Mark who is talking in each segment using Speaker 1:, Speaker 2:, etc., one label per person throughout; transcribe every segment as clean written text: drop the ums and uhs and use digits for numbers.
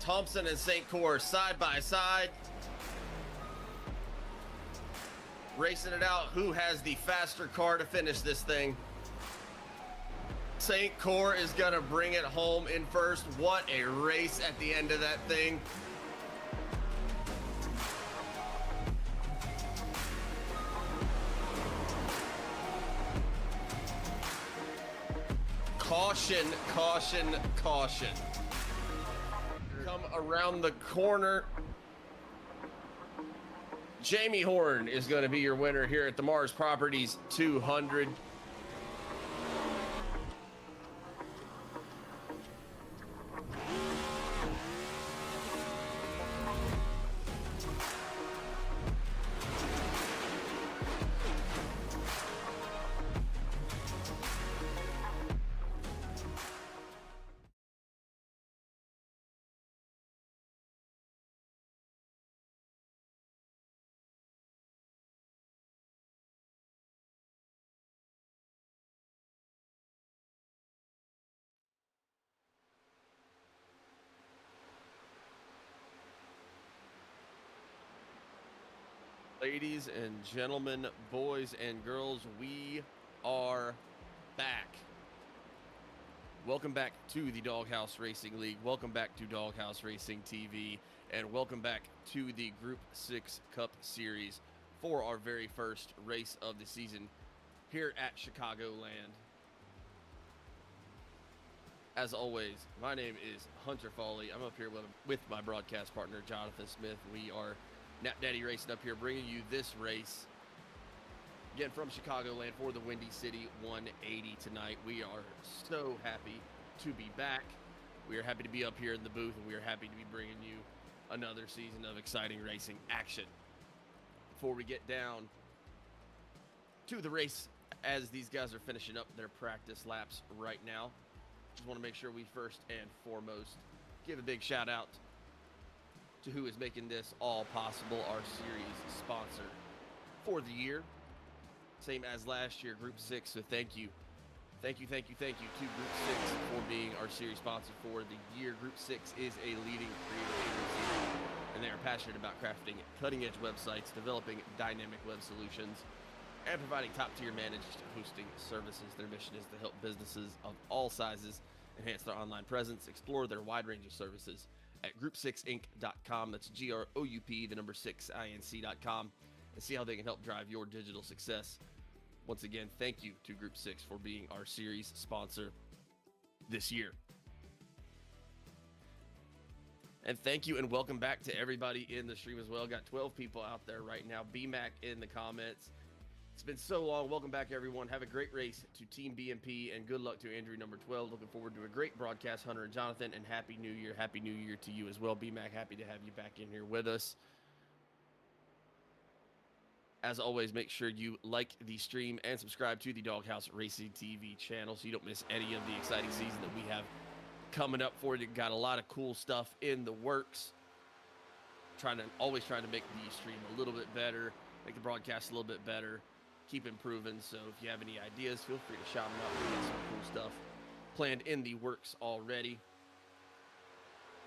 Speaker 1: Thompson and St. Cor side by side. Racing it out. Who has the faster car to finish this thing? St. Cor is going to bring it home in first. What a race at the end of that thing. Caution, caution, caution. Come around the corner. Jamie Horne is going to be your winner here at the Mars Properties 200. Ladies and gentlemen, boys and girls, we are back. Welcome back to the Doghouse Racing League. Welcome back to Doghouse Racing TV. And welcome back to the Group 6 Cup Series for our very first race of the season here at Chicagoland. As always, my name is Hunter Foley. I'm up here with my broadcast partner, Jonathan Smith. We are Knapp Daddy Racing up here, bringing you this race again from Chicagoland for the Windy City 180 tonight. We are so happy to be back. We are happy to be up here in the booth, and we are happy to be bringing you another season of exciting racing action. Before we get down to the race, as these guys are finishing up their practice laps right now, just want to make sure we first and foremost give a big shout out to who is making this all possible, our series sponsor for the year. Same as last year, Group 6, so thank you. Thank you to Group 6 for being our series sponsor for the year. Group 6 is a leading creative agency, and they are passionate about crafting cutting-edge websites, developing dynamic web solutions, and providing top-tier managed hosting services. Their mission is to help businesses of all sizes enhance their online presence, explore their wide range of services at group6inc.com. That's GROUP, the number 6inc.com, and see how they can help drive your digital success. Once again, thank you to Group 6 for being our series sponsor this year. And thank you and welcome back to everybody in the stream as well. Got 12 people out there right now. BMAC in the comments. It's been so long. Welcome back, everyone. Have a great race to Team BMP, and good luck to Andrew number 12. Looking forward to a great broadcast, Hunter and Jonathan, and Happy New Year. Happy New Year to you as well, BMAC. Happy to have you back in here with us. As always, make sure you like the stream and subscribe to the Doghouse Racing TV channel so you don't miss any of the exciting season that we have coming up for you. Got a lot of cool stuff in the works. Always trying to make the stream a little bit better, make the broadcast a little bit better. Keep improving, so if you have any ideas, feel free to shout them out. We got some cool stuff planned in the works already.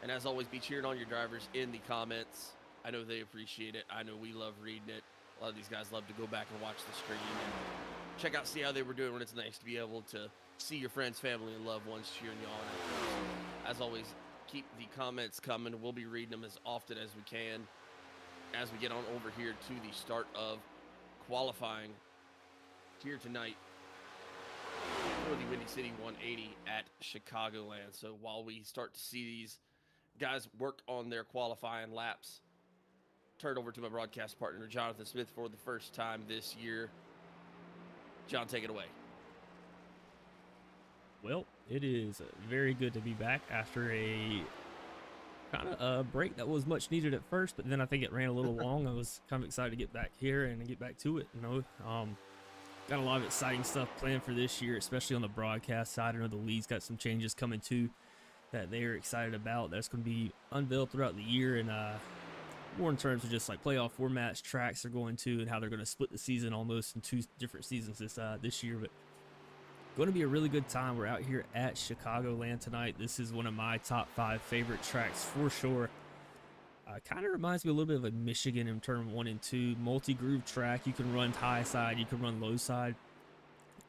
Speaker 1: And as always, be cheering on your drivers in the comments. I know they appreciate it. I know we love reading it. A lot of these guys love to go back and watch the stream and check out, see how they were doing when it's nice to be able to see your friends, family, and loved ones cheering you on. As always, keep the comments coming. We'll be reading them as often as we can as we get on over here to the start of qualifying here tonight for the Windy City 180 at Chicagoland. So while we start to see these guys work on their qualifying laps, turn over to my broadcast partner, Jonathan Smith, for the first time this year. John, take it away.
Speaker 2: Well, it is very good to be back after a kind of a break that was much needed at first, but then I think it ran a little long. I was kind of excited to get back here and get back to it. Got a lot of exciting stuff planned for this year, especially on the broadcast side. I know the league's got some changes coming too that they're excited about. That's going to be unveiled throughout the year, and more in terms of just like playoff formats, tracks they're going to, and how they're going to split the season almost in two different seasons this year. But Going to be a really good time. We're out here at Chicagoland tonight. This is one of my top 5 favorite tracks for sure. Kind of reminds me a little bit of a Michigan in turn 1 and 2. Multi-groove track. You can run high side, you can run low side.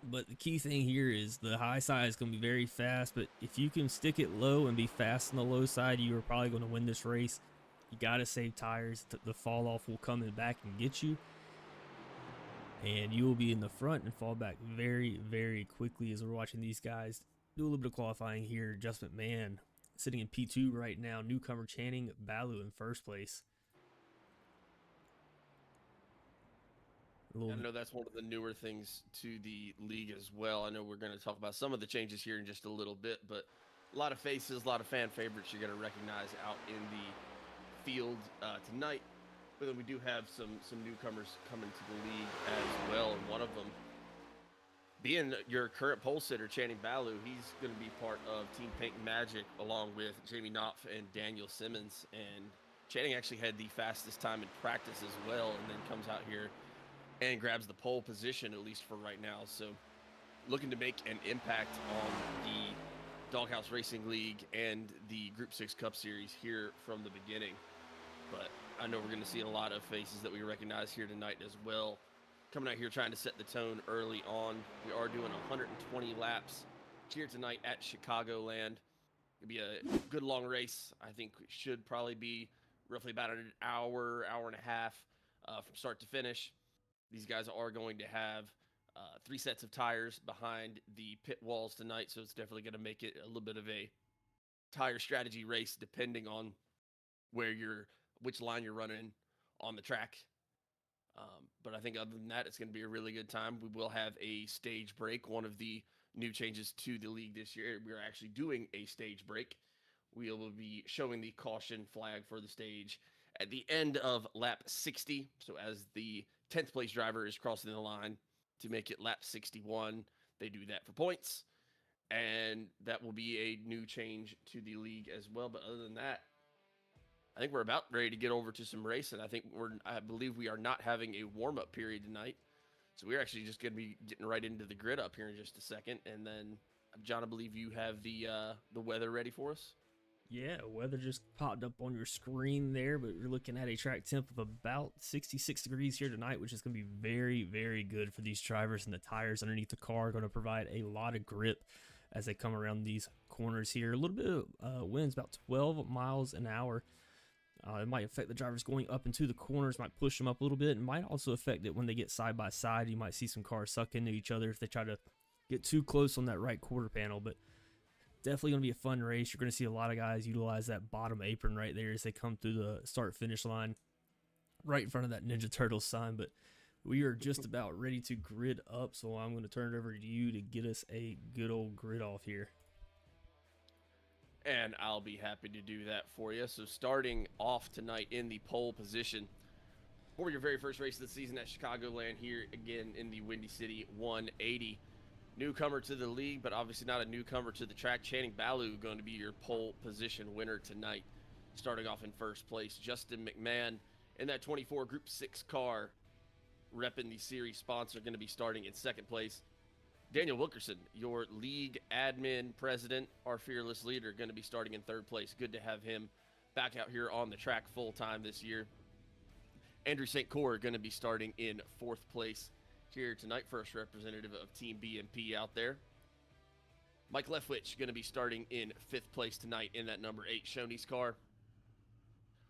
Speaker 2: But the key thing here is the high side is going to be very fast, but if you can stick it low and be fast on the low side, you are probably going to win this race. You got to save tires. The fall off will come in back and get you. And you will be in the front and fall back very, very quickly as we're watching these guys do a little bit of qualifying here. Just McMahon sitting in P2 right now. Newcomer Channing Baloo in first place.
Speaker 1: I know that's one of the newer things to the league as well. I know we're going to talk about some of the changes here in just a little bit, but a lot of faces, a lot of fan favorites you're going to recognize out in the field tonight. But then we do have some newcomers coming to the league as well, and one of them being your current pole sitter, Channing Baloo. He's going to be part of Team Paint Magic along with Jamie Knopf and Daniel Simmons. And Channing actually had the fastest time in practice as well, and then comes out here and grabs the pole position, at least for right now. So looking to make an impact on the Doghouse Racing League and the Group 6 Cup Series here from the beginning. But I know we're going to see a lot of faces that we recognize here tonight as well. Coming out here trying to set the tone early on. We are doing 120 laps here tonight at Chicagoland. It'll be a good long race. I think it should probably be roughly about an hour, hour and a half from start to finish. These guys are going to have 3 sets of tires behind the pit walls tonight, so it's definitely going to make it a little bit of a tire strategy race depending on which line you're running on the track. But I think other than that, it's going to be a really good time. We will have a stage break. One of the new changes to the league this year, we're actually doing a stage break. We will be showing the caution flag for the stage at the end of lap 60. So as the 10th place driver is crossing the line to make it lap 61, they do that for points. And that will be a new change to the league as well. But other than that, I think we're about ready to get over to some racing. I believe we are not having a warm-up period tonight. So we're actually just going to be getting right into the grid up here in just a second. And then, John, I believe you have the weather ready for us.
Speaker 2: Yeah, weather just popped up on your screen there, but you're looking at a track temp of about 66 degrees here tonight, which is going to be very, very good for these drivers, and the tires underneath the car are going to provide a lot of grip as they come around these corners here. A little bit of winds, about 12 miles an hour. It might affect the drivers going up into the corners, might push them up a little bit, and might also affect it when they get side by side. You might see some cars suck into each other if they try to get too close on that right quarter panel, but definitely going to be a fun race. You're going to see a lot of guys utilize that bottom apron right there as they come through the start-finish line right in front of that Ninja Turtles sign. But we are just about ready to grid up, so I'm going to turn it over to you to get us a good old grid off here.
Speaker 1: And I'll be happy to do that for you. So starting off tonight in the pole position for your very first race of the season at Chicagoland here again in the Windy City 180. Newcomer to the league, but obviously not a newcomer to the track. Channing Baloo going to be your pole position winner tonight. Starting off in first place, Justin McMahon in that 24 Group 6 car, repping the series sponsor, going to be starting in second place. Daniel Wilkerson, your league admin president, our fearless leader, going to be starting in third place. Good to have him back out here on the track full time this year. Andrew St. Cyr going to be starting in fourth place here tonight, first representative of Team BMP out there. Mike Leftwich going to be starting in fifth place tonight in that number 8 Shoney's car.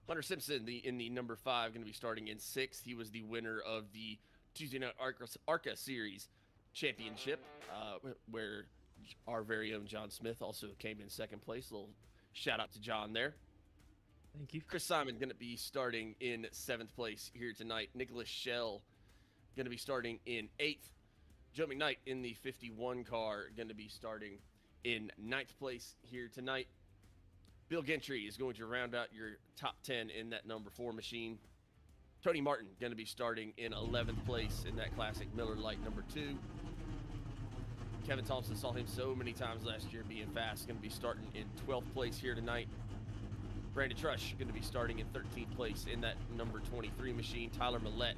Speaker 1: Hunter Simpson in the number 5 going to be starting in sixth. He was the winner of the Tuesday Night ARCA Series Championship, where our very own John Smith also came in second place. A little shout out to John there.
Speaker 2: Thank you.
Speaker 1: Chris Simon going to be starting in 7th place here tonight. Nicholas Schell going to be starting in 8th. Joe McKnight in the 51 car going to be starting in 9th place here tonight. Bill Gentry is going to round out your top 10 in that number 4 machine. Tony Martin going to be starting in 11th place in that classic Miller Lite number 2. Kevin Thompson, saw him so many times last year being fast, going to be starting in 12th place here tonight. Brandon Trush going to be starting in 13th place in that number 23 machine. Tyler Millette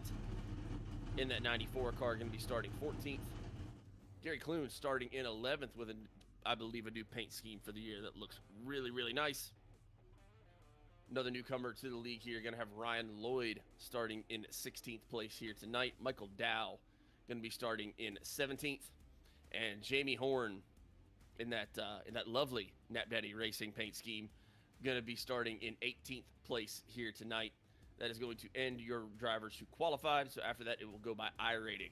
Speaker 1: in that 94 car going to be starting 14th. Gary Clune starting in 11th with, I believe, a new paint scheme for the year that looks really, really nice. Another newcomer to the league here, going to have Ryan Lloyd starting in 16th place here tonight. Michael Dow going to be starting in 17th. And Jamie Horne in that lovely Nap Daddy Racing paint scheme, going to be starting in 18th place here tonight. That is going to end your drivers who qualified. So after that, it will go by I rating.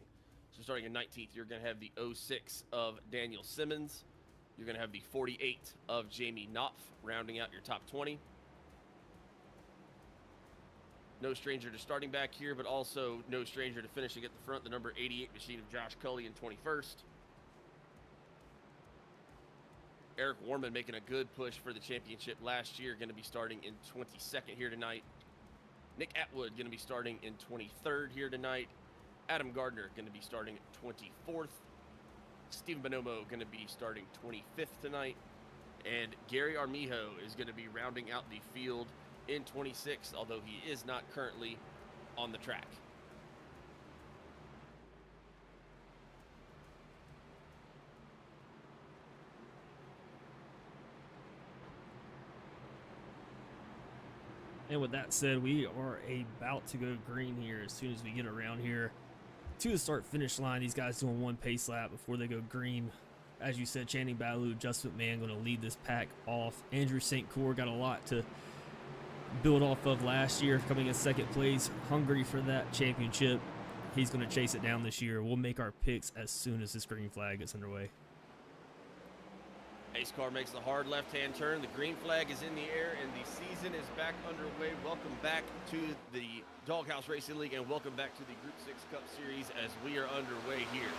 Speaker 1: So starting in 19th, you're going to have the 06 of Daniel Simmons. You're going to have the 48 of Jamie Knopf, rounding out your top 20. No stranger to starting back here, but also no stranger to finishing at the front. The number 88 machine of Josh Cully in 21st. Eric Warman making a good push for the championship last year, going to be starting in 22nd here tonight. Nick Atwood going to be starting in 23rd here tonight. Adam Gardner going to be starting 24th. Stephen Buonomo going to be starting 25th tonight. And Gary Armijo is going to be rounding out the field in 26th, although he is not currently on the track.
Speaker 2: And with that said, we are about to go green here as soon as we get around here to the start-finish line. These guys doing one pace lap before they go green. As you said, Channing Baloo, Justin McMahon going to lead this pack off. Andrew St. Cyr got a lot to build off of last year, coming in second place, hungry for that championship. He's going to chase it down this year. We'll make our picks as soon as this green flag gets underway.
Speaker 1: Ace car makes the hard left-hand turn. The green flag is in the air, and the season is back underway. Welcome back to the Doghouse Racing League, and welcome back to the Group 6 Cup Series as we are underway here.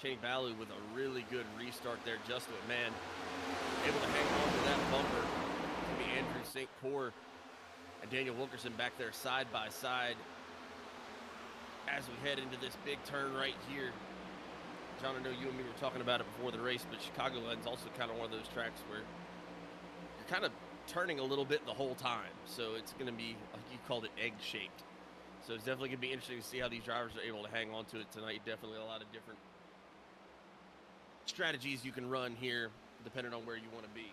Speaker 1: Channing Baloo with a really good restart there. Justin McMahon able to hang on to that bumper. Andrew St. Cyr and Daniel Wilkerson back there side by side as we head into this big turn right here. John, I know you and me were talking about it before the race, but Chicagoland is also kind of one of those tracks where you're kind of turning a little bit the whole time. So it's going to be, like you called it, egg-shaped. So it's definitely going to be interesting to see how these drivers are able to hang on to it tonight. Definitely a lot of different strategies you can run here depending on where you want to be.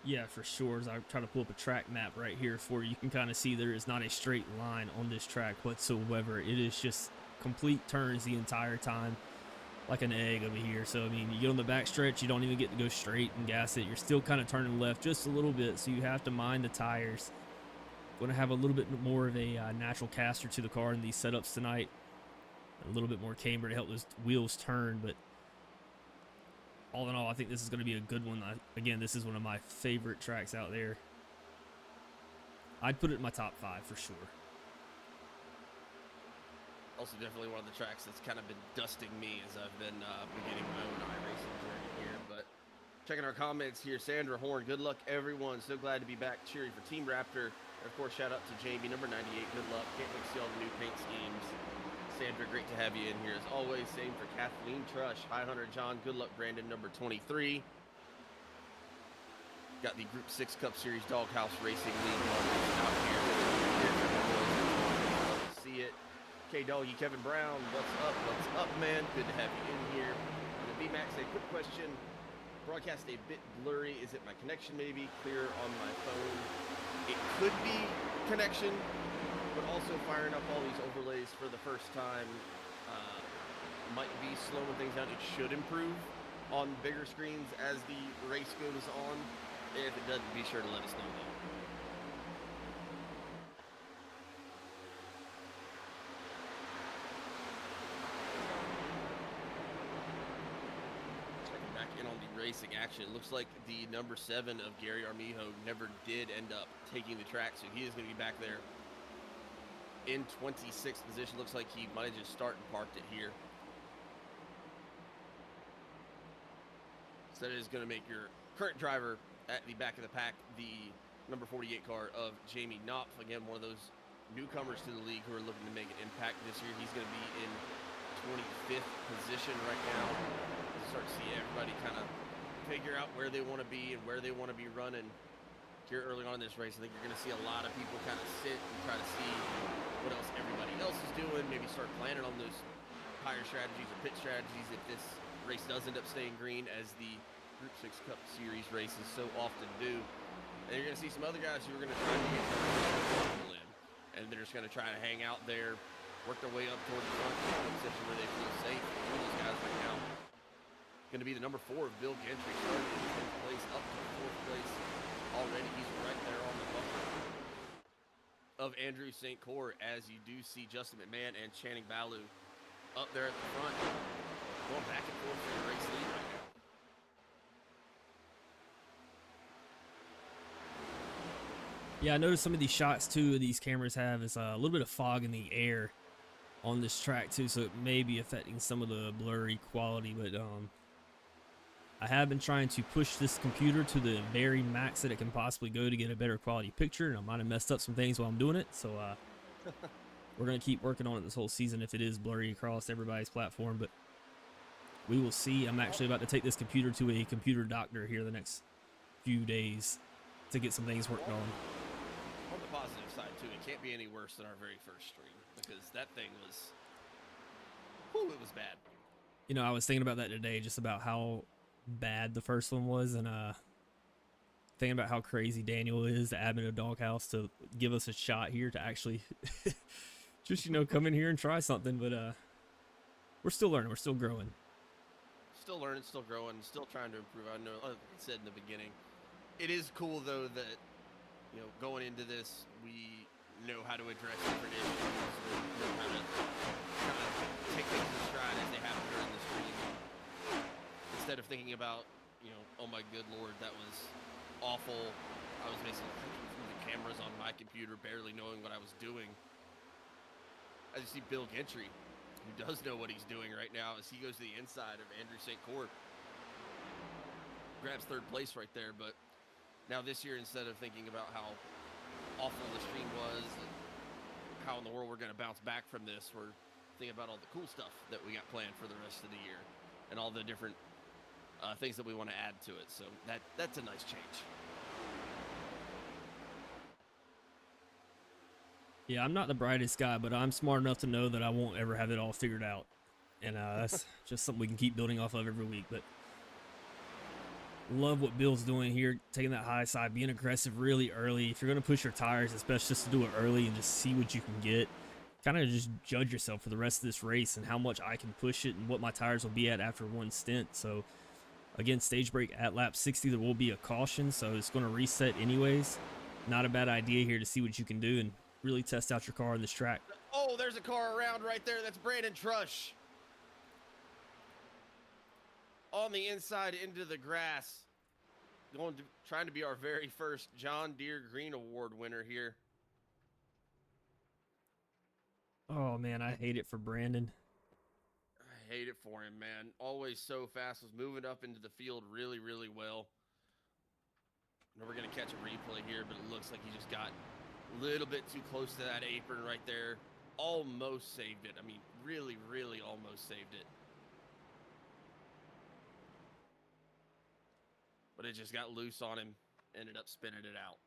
Speaker 2: Yeah, for sure. As I try to pull up a track map right here for you, you can kind of see there is not a straight line on this track whatsoever. It is just complete turns the entire time, like an egg over here. So, I mean, you get on the back stretch, you don't even get to go straight and gas it. You're still kind of turning left just a little bit, so you have to mind the tires. Going to have a little bit more of a natural caster to the car in these setups tonight. A little bit more camber to help those wheels turn, but all in all, I think this is going to be a good one. Again, this is one of my favorite tracks out there. I'd put it in my top 5 for sure.
Speaker 1: Also definitely one of the tracks that's kind of been dusting me as I've been beginning my own iRacing journey here. But checking our comments here, Sandra Horne, good luck everyone. So glad to be back cheering for Team Raptor. And of course, shout out to Jamie, number 98, good luck. Can't wait to see all the new paint schemes. Sandra, great to have you in here as always. Same for Kathleen Trush. Hi, Hunter John. Good luck, Brandon, number 23. Got the Group 6 Cup Series Doghouse Racing League out here. Love to see it. K-Doggy, Kevin Brown, what's up? What's up, man? Good to have you in here. And the B-Max, a quick question. Broadcast a bit blurry. Is it my connection maybe? Clear on my phone. It could be connection, but also firing up all these overlays for the first time might be slowing things down. It should improve on bigger screens as the race goes on. If it doesn't, be sure to let us know though. Checking back in on the racing action. It looks like the number 7 of Gary Armijo never did end up taking the track, so he is going to be back there in 26th position. Looks like he might have just started and parked it here. So that is going to make your current driver at the back of the pack the number 48 car of Jamie Knopf. Again, one of those newcomers to the league who are looking to make an impact this year. He's going to be in 25th position right now. You start to see everybody kind of figure out where they want to be and where they want to be running. Here early on in this race, I think you're going to see a lot of people kind of sit and try to see what else everybody else is doing. Maybe start planning on those tire strategies or pit strategies if this race does end up staying green, as the Group 6 Cup Series races so often do. And you're going to see some other guys who are going to try to get comfortable in, and they're just going to try to hang out there, work their way up toward the front, section where they feel safe. One of those guys right now going to be the number 4 of Bill Gentry, starting in 10th place up to 4th place already. He's right there on the bumper of Andrew St. Cyr, as you do see Justin McMahon and Channing Ballew up there at the front, going back and forth for the race lead right now.
Speaker 2: Yeah, I noticed some of these shots too these cameras have is a little bit of fog in the air on this track too, so it may be affecting some of the blurry quality, but I have been trying to push this computer to the very max that it can possibly go to get a better quality picture, and I might have messed up some things while I'm doing it, so we're going to keep working on it this whole season if it is blurry across everybody's platform, but we will see. I'm actually about to take this computer to a computer doctor here the next few days to get some things worked on.
Speaker 1: On the positive side too, it can't be any worse than our very first stream, because that thing was, whew, it was bad.
Speaker 2: You know, I was thinking about that today, just about how bad the first one was, and thinking about how crazy Daniel is, the admin of Doghouse, to give us a shot here to actually just, you know, come in here and try something. But we're still learning, we're still growing.
Speaker 1: Still learning, still growing, still trying to improve. I know, like I said in the beginning, it is cool though that, you know, going into this, we know how to address different issues, we know how to kind of take things in stride as they happen during the stream. Instead of thinking about, you know, oh my good Lord, that was awful. I was basically clicking through the cameras on my computer, barely knowing what I was doing. As you see Bill Gentry, who does know what he's doing right now, as he goes to the inside of Andrew St. Cyr. Grabs 3rd place right there, but now this year, instead of thinking about how awful the stream was and how in the world we're going to bounce back from this, we're thinking about all the cool stuff that we got planned for the rest of the year and all the different things that we want to add to it. So that's a nice change.
Speaker 2: Yeah, I'm not the brightest guy, but I'm smart enough to know that I won't ever have it all figured out. And that's just something we can keep building off of every week. But love what Bill's doing here, taking that high side, being aggressive really early. If you're going to push your tires, it's best just to do it early and just see what you can get. Kind of just judge yourself for the rest of this race and how much I can push it and what my tires will be at after one stint. So, again, stage break at lap 60, there will be a caution, so it's going to reset anyways. Not a bad idea here to see what you can do and really test out your car on this track.
Speaker 1: Oh, there's a car around right there. That's Brandon Trush. On the inside into the grass. Trying to be our very first John Deere Green Award winner here.
Speaker 2: Oh, man, I hate it for Brandon.
Speaker 1: I hate it for him, man. Always so fast. Was moving up into the field really, really well. Now we're going to catch a replay here, but it looks like he just got a little bit too close to that apron right there. Almost saved it. I mean, really, really almost saved it. But it just got loose on him. Ended up spinning it out.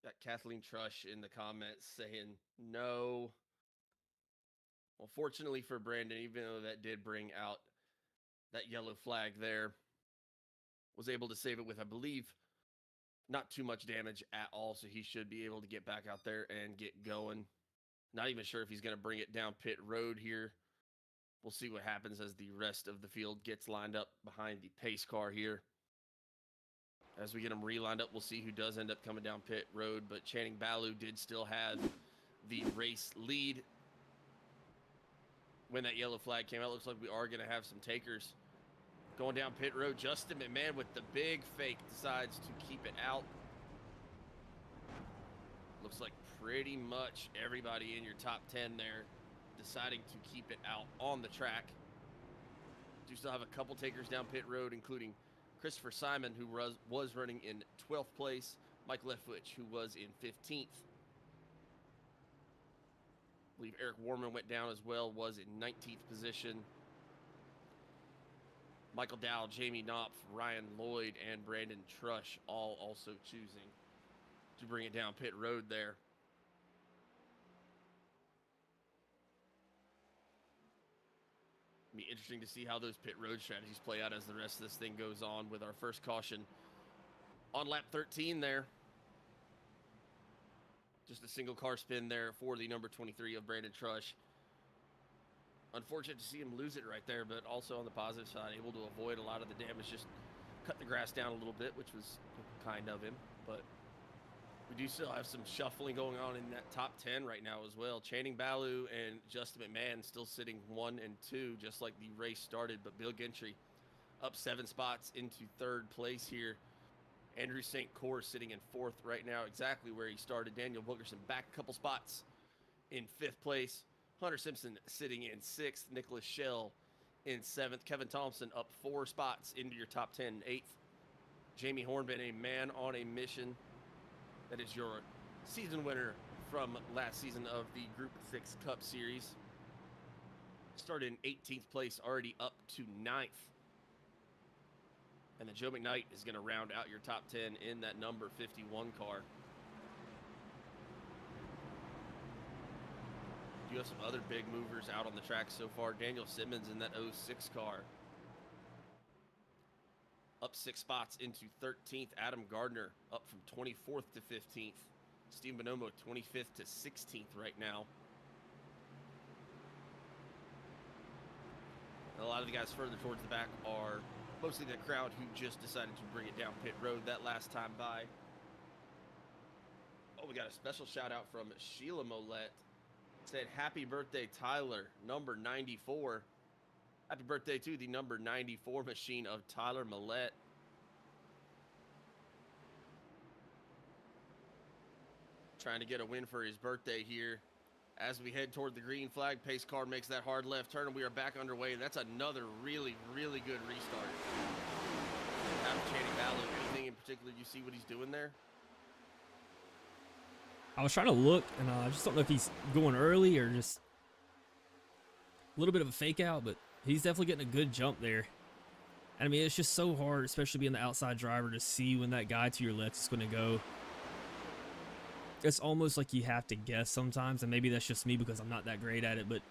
Speaker 1: Got Kathleen Trush in the comments saying no. Well, fortunately for Brandon, even though that did bring out that yellow flag there, was able to save it with, I believe, not too much damage at all, so he should be able to get back out there and get going. Not even sure if he's going to bring it down pit road here. We'll see what happens as the rest of the field gets lined up behind the pace car here. As we get them re-lined up, we'll see who does end up coming down pit road, but Channing Ballew did still have the race lead when that yellow flag came out. Looks like we are going to have some takers Going down pit road, Justin McMahon with the big fake decides to keep it out. Looks like pretty much everybody in your top 10 there deciding to keep it out on the track. Do still have a couple takers down pit road, including Christopher Simon, who was running in 12th place, Mike Leftwich, who was in 15th. I believe Eric Warman went down as well, was in 19th position. Michael Dow, Jamie Knopf, Ryan Lloyd, and Brandon Trush all also choosing to bring it down pit road there. It'll be interesting to see how those pit road strategies play out as the rest of this thing goes on, with our first caution on lap 13 there. Just a single car spin there for the number 23 of Brandon Trush. Unfortunate to see him lose it right there, but also on the positive side, able to avoid a lot of the damage, just cut the grass down a little bit, which was kind of him. But we do still have some shuffling going on in that top 10 right now as well. Channing Ballew and Justin McMahon still sitting 1 and 2, just like the race started. But Bill Gentry up 7 spots into 3rd place here. Andrew St. Cyr sitting in 4th right now, exactly where he started. Daniel Wilkerson back a couple spots in 5th place. Hunter Simpson sitting in 6th. Nicholas Schell in 7th. Kevin Thompson up 4 spots into your top 10 in 8th. Jamie Horne been a man on a mission. That is your season winner from last season of the Group 6 Cup Series. Started in 18th place, already up to 9th. And then Joe McKnight is going to round out your top 10 in that number 51 car. You have some other big movers out on the track so far. Daniel Simmons in that 06 car, up 6 spots into 13th. Adam Gardner up from 24th to 15th. Steve Buonomo 25th to 16th right now. And a lot of the guys further towards the back are mostly the crowd who just decided to bring it down pit road that last time by. Oh, we got a special shout out from Sheila Mollett. Said, happy birthday, Tyler, number 94. Happy birthday to the number 94 machine of Tyler Mollett. Trying to get a win for his birthday here. As we head toward the green flag, pace car makes that hard left turn, and we are back underway. That's another really, really good restart. Adam Channing Ballew, anything in particular you see what he's doing there?
Speaker 2: I was trying to look, and I just don't know if he's going early or just a little bit of a fake out, but he's definitely getting a good jump there. And I mean, it's just so hard, especially being the outside driver, to see when that guy to your left is going to go. It's almost like you have to guess sometimes, and maybe that's just me because I'm not that great at it, but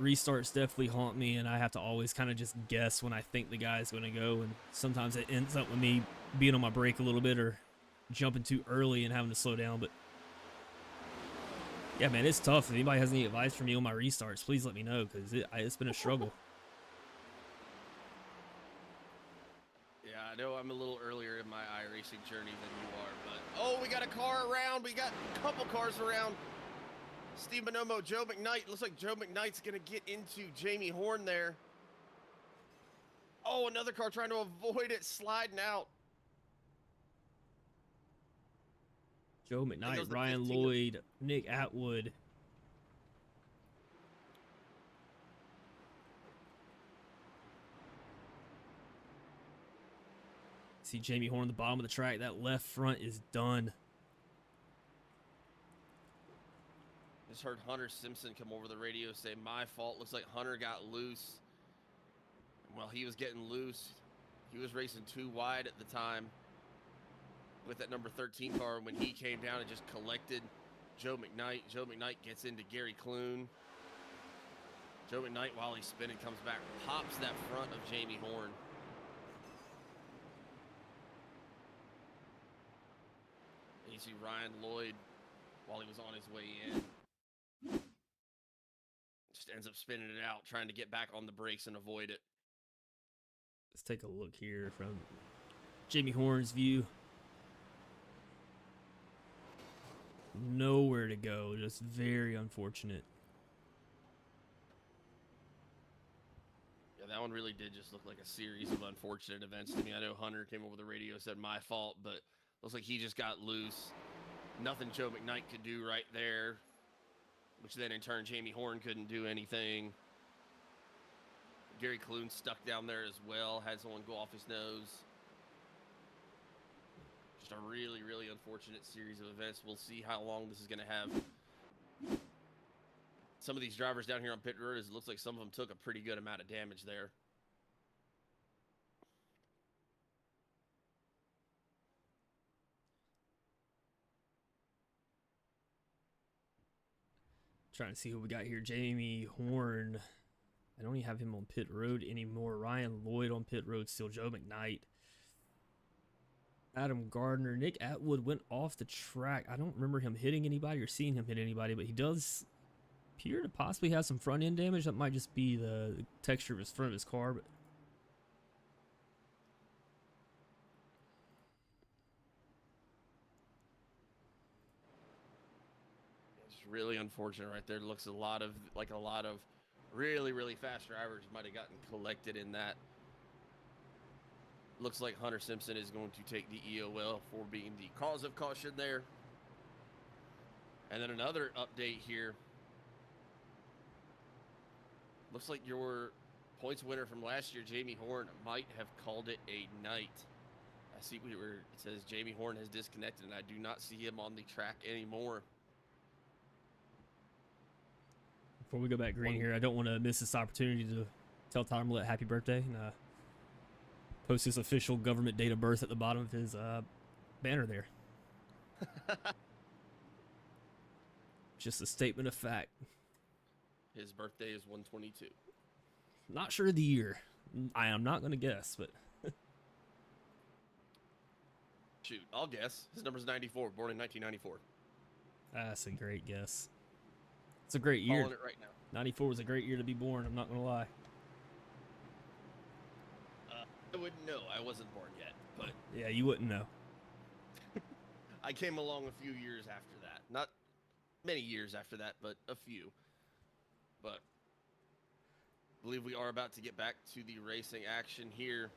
Speaker 2: restarts definitely haunt me, and I have to always kind of just guess when I think the guy's going to go, and sometimes it ends up with me being on my brake a little bit or jumping too early and having to slow down. But yeah, man, it's tough. If anybody has any advice for me on my restarts, please let me know, because it's been a struggle.
Speaker 1: Yeah, I know I'm a little earlier in my iRacing journey than you are, but oh, we got a car around. We got a couple cars around. Steve Buonomo, Joe McKnight. Looks like Joe McKnight's going to get into Jamie Horne there. Oh, another car trying to avoid it, sliding out.
Speaker 2: Joe McKnight, Ryan Lloyd, Nick Atwood. See Jamie Horne at the bottom of the track. That left front is done.
Speaker 1: Just heard Hunter Simpson come over the radio say, my fault. Looks like Hunter got loose. And while he was getting loose, he was racing too wide at the time with that number 13 car. When he came down and just collected Joe McKnight. Joe McKnight gets into Gary Clune. Joe McKnight, while he's spinning, comes back, pops that front of Jamie Horne. And you see Ryan Lloyd, while he was on his way in, just ends up spinning it out, trying to get back on the brakes and avoid it.
Speaker 2: Let's take a look here from Jamie Horne's view. Nowhere to go, just very unfortunate.
Speaker 1: Yeah, that one really did just look like a series of unfortunate events to me. I know Hunter came over the radio and said my fault, but looks like he just got loose. Nothing Joe McKnight could do right there, which then in turn Jamie Horne couldn't do anything. Gary Clune stuck down there as well, had someone go off his nose. Just a really, really unfortunate series of events. We'll see how long this is going to have. Some of these drivers down here on pit road, it looks like some of them took a pretty good amount of damage there.
Speaker 2: Trying to see who we got here. Jamie Horne. I don't even have him on pit road anymore. Ryan Lloyd on pit road still. Joe McKnight. Adam Gardner. Nick Atwood went off the track. I don't remember him hitting anybody or seeing him hit anybody, but he does appear to possibly have some front end damage. That might just be the texture of his front of his car, but
Speaker 1: it's really unfortunate right there. It looks a lot of really, really fast drivers might have gotten collected in that. Looks like Hunter Simpson is going to take the EOL for being the cause of caution there. And then another update here. Looks like your points winner from last year, Jamie Horne, might have called it a night. I see it says Jamie Horne has disconnected, and I do not see him on the track anymore.
Speaker 2: before we go back green here, I don't want to miss this opportunity to tell Tom Millett happy birthday and post his official government date of birth at the bottom of his banner there. Just a statement of fact.
Speaker 1: His birthday is 122.
Speaker 2: Not sure of the year. I am not going to guess, but...
Speaker 1: Shoot, I'll guess. His number's 94, born in 1994.
Speaker 2: That's a great guess. It's a great year.
Speaker 1: Calling it right now.
Speaker 2: 94 was a great year to be born, I'm not going to lie.
Speaker 1: I wouldn't know. I wasn't born yet, but...
Speaker 2: Yeah, you wouldn't know.
Speaker 1: I came along a few years after that. Not many years after that, but a few. But I believe we are about to get back to the racing action here.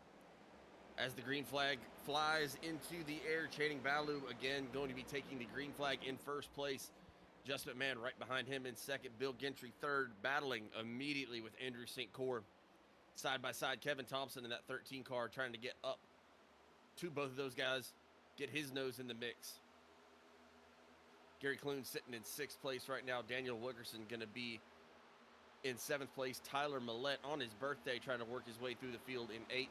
Speaker 1: As the green flag flies into the air, Channing Balu again going to be taking the green flag in first place. Justin Man right behind him in second. Bill Gentry third, battling immediately with Andrew St. Cyr. Side by side, Kevin Thompson in that 13 car trying to get up to both of those guys, get his nose in the mix. Gary Clune sitting in sixth place right now. Daniel Wilkerson going to be in seventh place. Tyler Millett on his birthday trying to work his way through the field in eighth.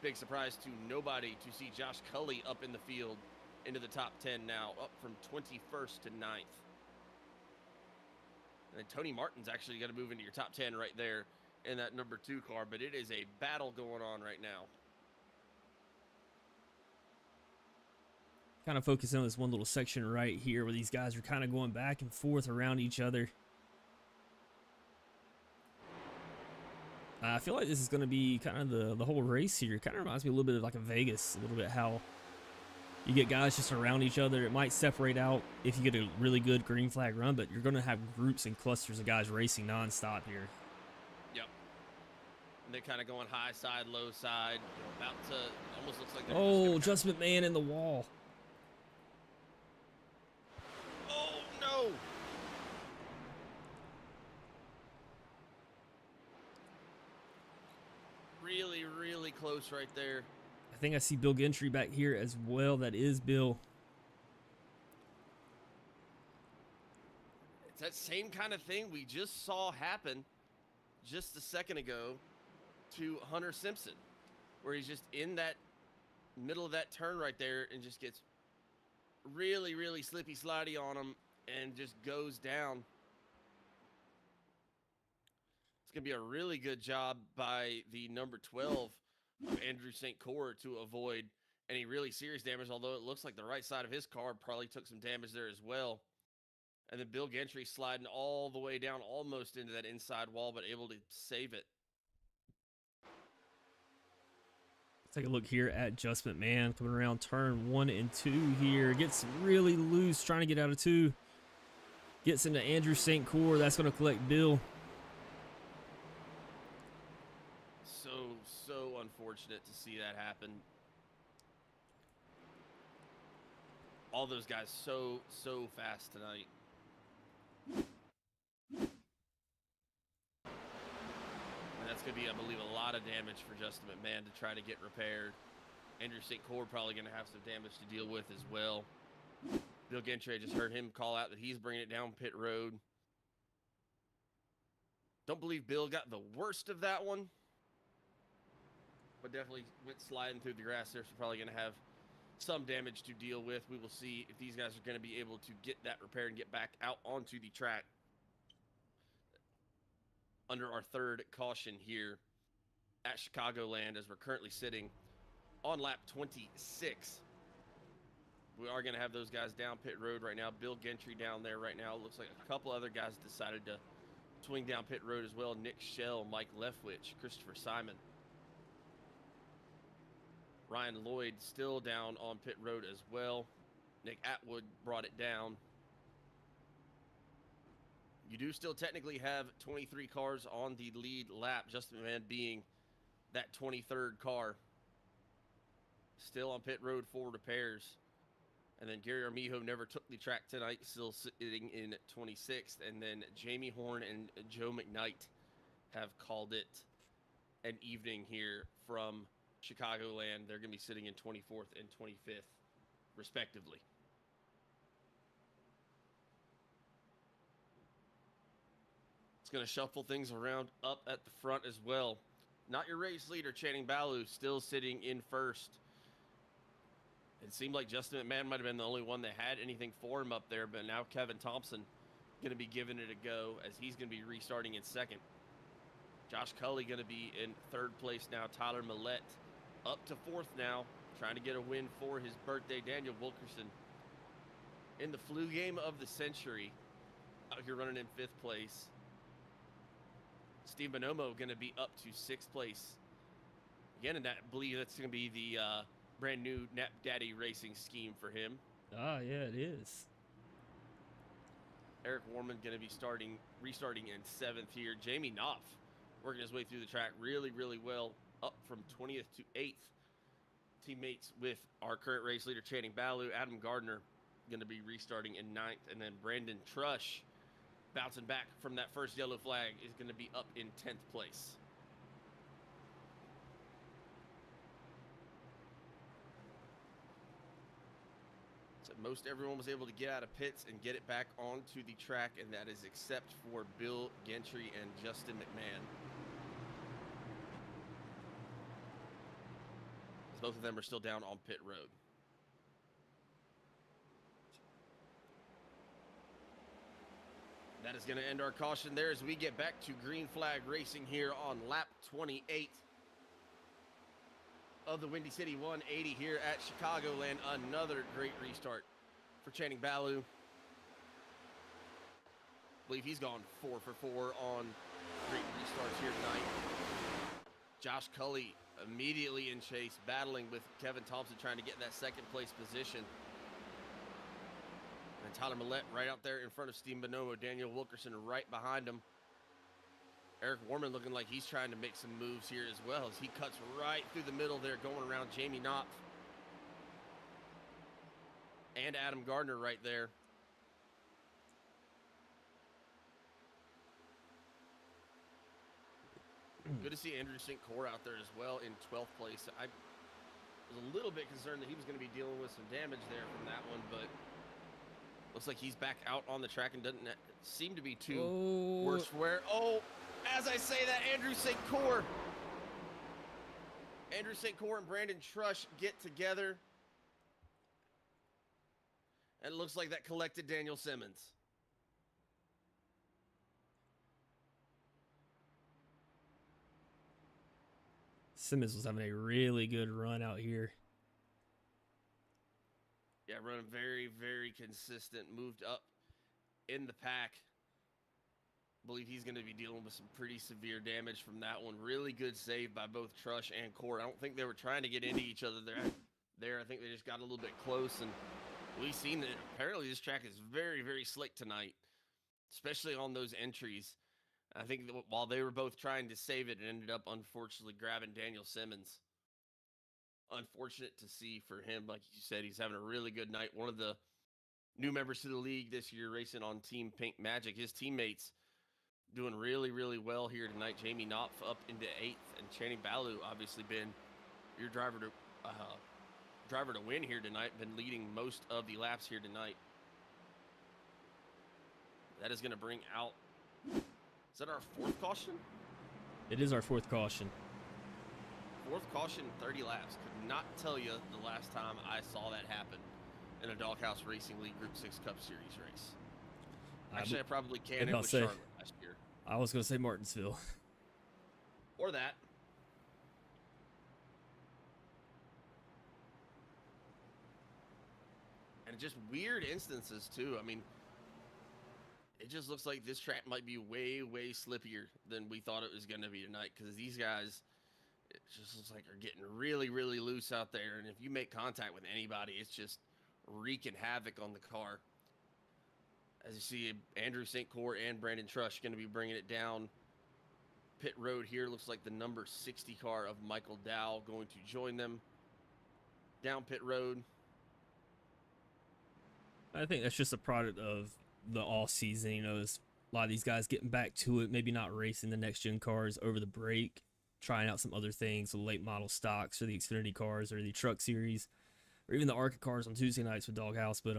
Speaker 1: Big surprise to nobody to see Josh Cully up in the field into the top 10 now, up from 21st to 9th. And then Tony Martin's actually going to move into your top 10 right there in that number 2 car, but it is a battle going on right now.
Speaker 2: Kind of focusing on this one little section right here where these guys are kind of going back and forth around each other. I feel like this is going to be kind of the whole race here. It kind of reminds me a little bit of like a Vegas, a little bit how you get guys just around each other. It might separate out if you get a really good green flag run, but you're going to have groups and clusters of guys racing nonstop here.
Speaker 1: Yep. And they're kind of going high side, low side, about to, almost looks like they're
Speaker 2: just McMahon in the wall.
Speaker 1: Oh, no. Really, really close right there.
Speaker 2: I think I see Bill Gentry back here as well. That is Bill.
Speaker 1: It's that same kind of thing we just saw happen just a second ago to Hunter Simpson, where he's just in that middle of that turn right there and just gets really, really slippy slidey on him and just goes down. It's going to be a really good job by the number 12 of Andrew St. Cyr to avoid any really serious damage, although it looks like the right side of his car probably took some damage there as well. And then Bill Gentry sliding all the way down almost into that inside wall, but able to save it.
Speaker 2: Let's take a look here at Just McMahon coming around turn 1 and 2 here. Gets really loose trying to get out of 2. Gets into Andrew St. Cyr. That's going to collect Bill.
Speaker 1: so unfortunate to see that happen. All those guys so fast tonight. And that's going to be, I believe, a lot of damage for Justin McMahon to try to get repaired. Andrew St. Core probably going to have some damage to deal with as well. Bill Gentry, I just heard him call out that he's bringing it down pit road. Don't believe Bill got the worst of that one, but definitely went sliding through the grass there, so probably going to have some damage to deal with. We will see if these guys are going to be able to get that repaired and get back out onto the track under our third caution here at Chicagoland, as we're currently sitting on lap 26. We are going to have those guys down pit road right now. Bill Gentry down there right now. It looks like a couple other guys decided to swing down pit road as well. Nick Schell, Mike Leftwich, Christopher Simon. Ryan Lloyd still down on pit road as well. Nick Atwood brought it down. You do still technically have 23 cars on the lead lap, Justin McMahon being that 23rd car. Still on pit road for repairs. And then Gary Armijo never took the track tonight, still sitting in 26th. And then Jamie Horne and Joe McKnight have called it an evening here from Chicagoland. They're going to be sitting in 24th and 25th, respectively. It's going to shuffle things around up at the front as well. Not your race leader, Channing Baloo, still sitting in first. It seemed like Justin McMahon might have been the only one that had anything for him up there, but now Kevin Thompson going to be giving it a go, as he's going to be restarting in second. Josh Cully going to be in third place now. Tyler Millette up to fourth now, trying to get a win for his birthday. Daniel Wilkerson in the flu game of the century, out here running in fifth place. Steve Buonomo going to be up to sixth place. Again, and I believe that's going to be the brand new Nap Daddy racing scheme for him.
Speaker 2: Ah, yeah, it is.
Speaker 1: Eric Warman going to be restarting in seventh here. Jamie Knopf working his way through the track really well, up from 20th to 8th. Teammates with our current race leader, Channing Baloo. Adam Gardner going to be restarting in 9th. And then Brandon Trush, bouncing back from that first yellow flag, is going to be up in 10th place. So most everyone was able to get out of pits and get it back onto the track, and that is except for Bill Gentry and Justin McMahon. As both of them are still down on pit road. That is going to end our caution there as we get back to green flag racing here on lap 28 of the Windy City 180 here at Chicagoland. Another great restart for Channing Baloo. I believe he's gone 4 for 4 on great restarts here tonight. Josh Cully immediately in chase, battling with Kevin Thompson, trying to get that second place position. And Tyler Millette right out there in front of Steve Buonomo. Daniel Wilkerson right behind him. Eric Warman looking like he's trying to make some moves here as well, as he cuts right through the middle there, going around Jamie Knopf and Adam Gardner right there. Good to see Andrew St. Core out there as well in 12th place. I was a little bit concerned that he was going to be dealing with some damage there from that one, but looks like he's back out on the track and doesn't seem to be too worse for wear. Oh, as I say that, Andrew St. Core and Brandon Trush get together. And it looks like that collected Daniel Simmons.
Speaker 2: Simmons was having a really good run out here.
Speaker 1: Yeah, running very consistent. Moved up in the pack. Believe he's going to be dealing with some pretty severe damage from that one. Really good save by both Trush and Core. I don't think they were trying to get into each other there. I think they just got a little bit close, and we've seen that apparently this track is very slick tonight, especially on those entries. I think that while they were both trying to save it, it ended up unfortunately grabbing Daniel Simmons. Unfortunate to see for him. Like you said, he's having a really good night. One of the new members to the league this year, racing on Team Pink Magic. His teammates doing really, really well here tonight. Jamie Knopf up into 8th, and Channing Baloo obviously been your driver to win here tonight. Been leading most of the laps here tonight. That is going to bring out. Is that our 4th caution?
Speaker 2: It is our 4th caution.
Speaker 1: 4th caution, 30 laps. Could not tell you the last time I saw that happen in a Doghouse Racing League Group 6 Cup Series race. Actually, I probably can. It was Charlotte last year.
Speaker 2: I was going to say Martinsville.
Speaker 1: Or that. And just weird instances, too. I mean, it just looks like this track might be way, way slippier than we thought it was going to be tonight, because these guys, it just looks like are getting really, really loose out there. And if you make contact with anybody, it's just wreaking havoc on the car. As you see, Andrew St. Court and Brandon Trush going to be bringing it down pit road here. Looks like the number 60 car of Michael Dow going to join them down pit road.
Speaker 2: I think that's just a product of the all season. You know, a lot of these guys getting back to it, maybe not racing the next gen cars over the break, trying out some other things, the late model stocks or the Xfinity cars or the truck series, or even the ARCA cars on Tuesday nights with Doghouse. But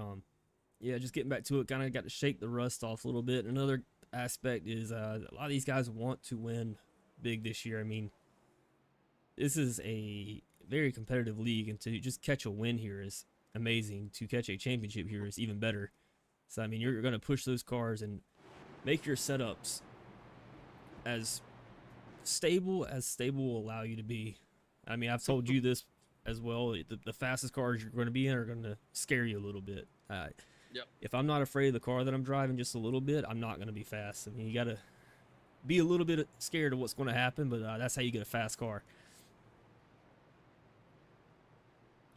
Speaker 2: yeah, just getting back to it, kind of got to shake the rust off a little bit. Another aspect is a lot of these guys want to win big this year. I mean, this is a very competitive league, and to just catch a win here is amazing. To catch a championship here is even better. So, I mean, you're going to push those cars and make your setups as stable will allow you to be. I mean, I've told you this as well. The fastest cars you're going to be in are going to scare you a little bit.
Speaker 1: Yep.
Speaker 2: If I'm not afraid of the car that I'm driving just a little bit, I'm not going to be fast. I mean, you got to be a little bit scared of what's going to happen, but that's how you get a fast car.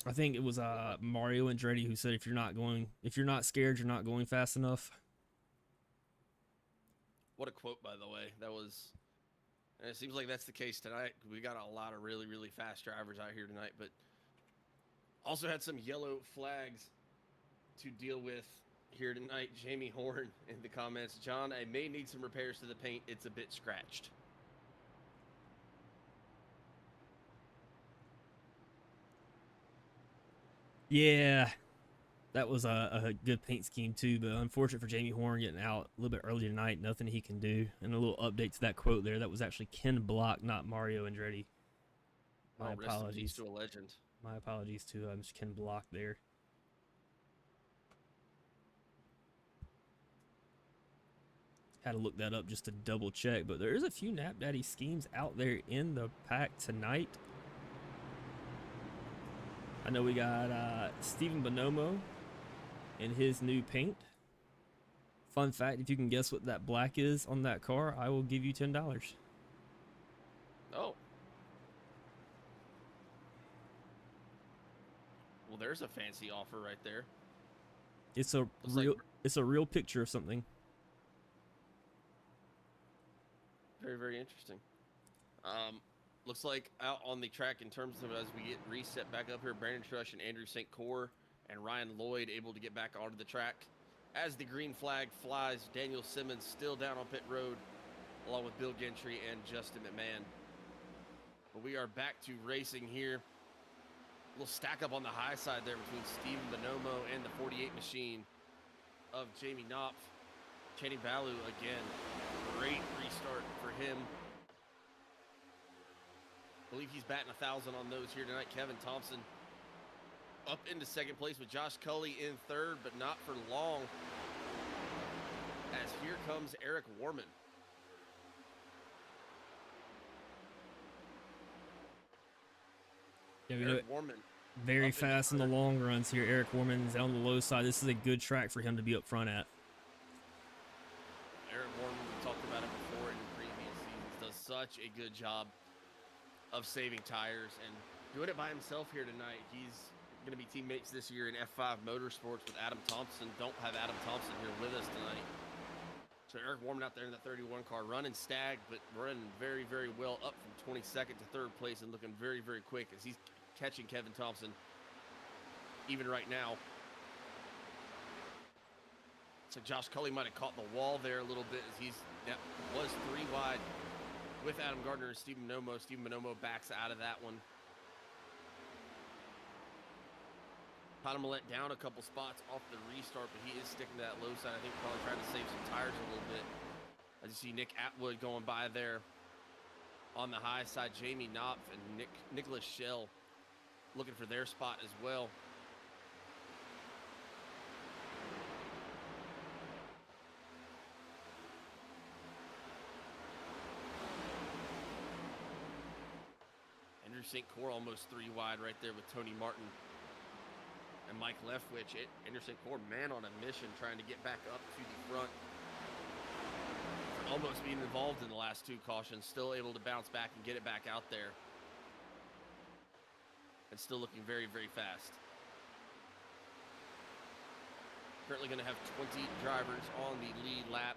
Speaker 2: I think it was Mario Andretti who said if you're not scared, you're not going fast enough.
Speaker 1: What a quote, by the way. That was, and it seems like that's the case tonight. We got a lot of really, really fast drivers out here tonight, but also had some yellow flags to deal with here tonight. Jamie Horne in the comments, John, I may need some repairs to the paint. It's a bit scratched.
Speaker 2: Yeah, that was a good paint scheme too, but unfortunate for Jamie Horne getting out a little bit early tonight. Nothing he can do. And a little update to that quote there. That was actually Ken Block, not Mario Andretti. My apologies
Speaker 1: to a legend.
Speaker 2: My apologies to Ken Block there. Had to look that up just to double check, but there is a few Nap Daddy schemes out there in the pack tonight. I know we got Stephen Buonomo in his new paint. Fun fact, if you can guess what that black is on that car, I will give you $10.
Speaker 1: Oh. Well, there's a fancy offer right there.
Speaker 2: It's a real picture of something.
Speaker 1: Very, very interesting. Looks like out on the track in terms of as we get reset back up here, Brandon Trush and Andrew St. Court and Ryan Lloyd able to get back onto the track. As the green flag flies, Daniel Simmons still down on pit road, along with Bill Gentry and Justin McMahon. But we are back to racing here. A little stack up on the high side there between Stephen Buonomo and the 48 machine of Jamie Knopf. Channing Baloo again. Great restart for him. I believe he's batting 1,000 on those here tonight. Kevin Thompson up into second place with Josh Cully in third, but not for long. As here comes Eric Warman.
Speaker 2: Yeah,
Speaker 1: Eric Warman.
Speaker 2: Very fast in the long runs here. Eric Warman is on the low side. This is a good track for him to be up front at.
Speaker 1: Eric Warman, we talked about it before in previous seasons, does such a good job of saving tires and doing it by himself here tonight. He's going to be teammates this year in F5 Motorsports with Adam Thompson. Don't have Adam Thompson here with us tonight. So Eric warming out there in the 31 car, running stag, but running very, very well up from 22nd to 3rd place and looking very, very quick as he's catching Kevin Thompson even right now. So Josh Cully might have caught the wall there a little bit as that was 3 wide with Adam Gardner and Stephen Buonomo. Stephen Buonomo backs out of that one. Caught him let down a couple spots off the restart, but he is sticking to that low side. I think probably trying to save some tires a little bit. As you see Nick Atwood going by there on the high side. Jamie Knopf and Nicholas Schell looking for their spot as well. Andrew St. Cyr almost 3 wide right there with Tony Martin and Mike Leftwich. Andrew St. Cyr, man on a mission, trying to get back up to the front. Almost being involved in the last 2 cautions, still able to bounce back and get it back out there. And still looking very, very fast. Currently going to have 20 drivers on the lead lap.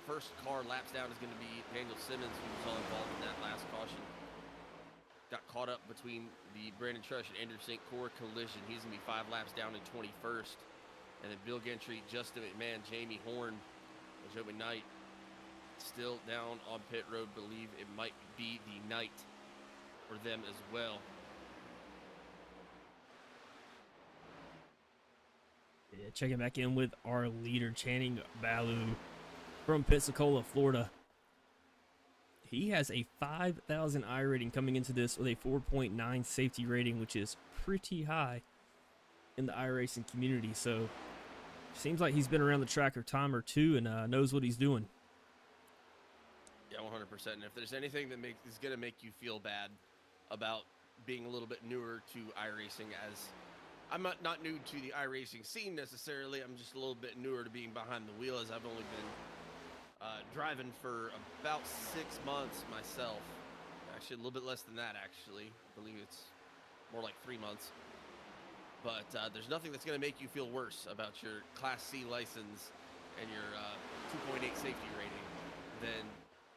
Speaker 1: First car laps down is going to be Daniel Simmons, who was all involved in that last caution. Got caught up between the Brandon Trush and Andrew St. Cyr collision. He's going to be 5 laps down in 21st. And then Bill Gentry, Justin McMahon, Jamie Horne, and Joe McKnight still down on pit road. Believe it might be the night for them as well.
Speaker 2: Yeah, checking back in with our leader, Channing Baloo from Pensacola, Florida. He has a 5,000 I rating coming into this with a 4.9 safety rating, which is pretty high in the iRacing community. So seems like he's been around the track a time or two and knows what he's doing.
Speaker 1: Yeah, 100%. And if there's anything that is going to make you feel bad about being a little bit newer to iRacing, as I'm not new to the iRacing scene necessarily, I'm just a little bit newer to being behind the wheel, as I've only been driving for about 6 months myself. Actually, a little bit less than that, actually. I believe it's more like 3 months. But there's nothing that's going to make you feel worse about your Class C license and your 2.8 safety rating than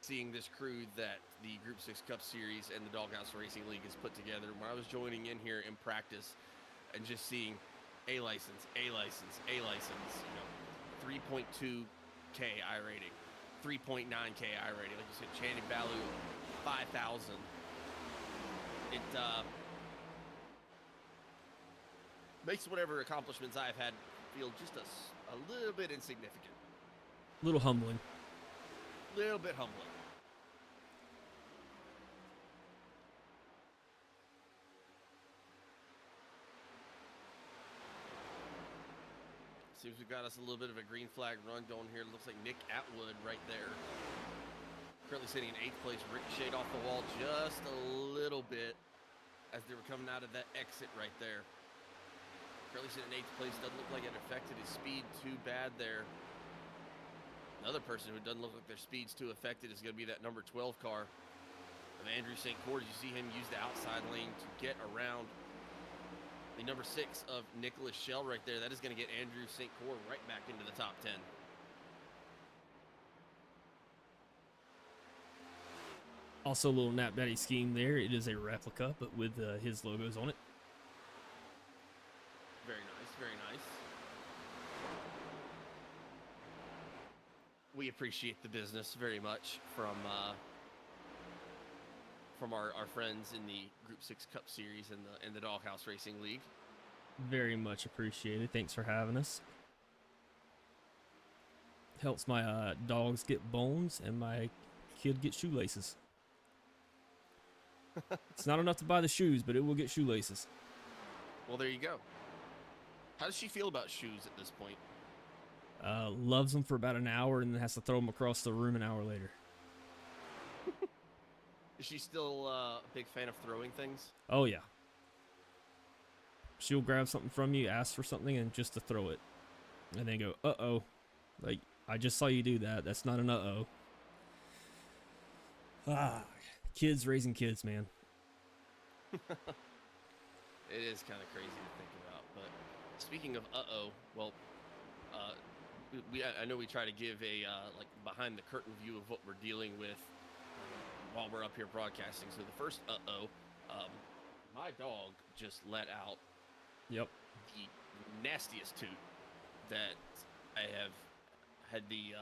Speaker 1: seeing this crew that the Group 6 Cup Series and the Doghouse Racing League has put together. When I was joining in here in practice and just seeing A license, A license, A license, 3.2K I rating, 3.9K I rating, like you said, Channing Baloo, 5,000. It makes whatever accomplishments I've had feel just a little bit insignificant.
Speaker 2: A little humbling.
Speaker 1: Little bit humbling. Seems we've got us a little bit of a green flag run going here. Looks like Nick Atwood right there. Currently sitting in 8th place, ricocheted off the wall just a little bit as they were coming out of that exit right there. Currently sitting in 8th place, doesn't look like it affected his speed too bad there. Another person who doesn't look like their speed's too affected is going to be that number 12 car of Andrew St. Cyr. You see him use the outside lane to get around the number 6 of Nicholas Schell right there. That is going to get Andrew St. Cyr right back into the top 10.
Speaker 2: Also a little Nap Daddy scheme there. It is a replica, but with his logos on it.
Speaker 1: Very nice, very nice. We appreciate the business very much from our friends in the Group 6 Cup Series and the Doghouse Racing League.
Speaker 2: Very much appreciated. Thanks for having us. Helps my dogs get bones and my kid get shoelaces. It's not enough to buy the shoes, but it will get shoelaces.
Speaker 1: Well, there you go. How does she feel about shoes at this point?
Speaker 2: Loves them for about an hour and then has to throw them across the room an hour later.
Speaker 1: Is she still a big fan of throwing things?
Speaker 2: Oh, yeah. She'll grab something from you, ask for something, and just to throw it. And then go, uh-oh. Like, I just saw you do that. That's not an uh-oh. Kids raising kids, man.
Speaker 1: It is kind of crazy to think about. But speaking of uh-oh, well, I know we try to give a like behind the curtain view of what we're dealing with while we're up here broadcasting. So the first my dog just let out
Speaker 2: Yep.
Speaker 1: the nastiest toot that I have had the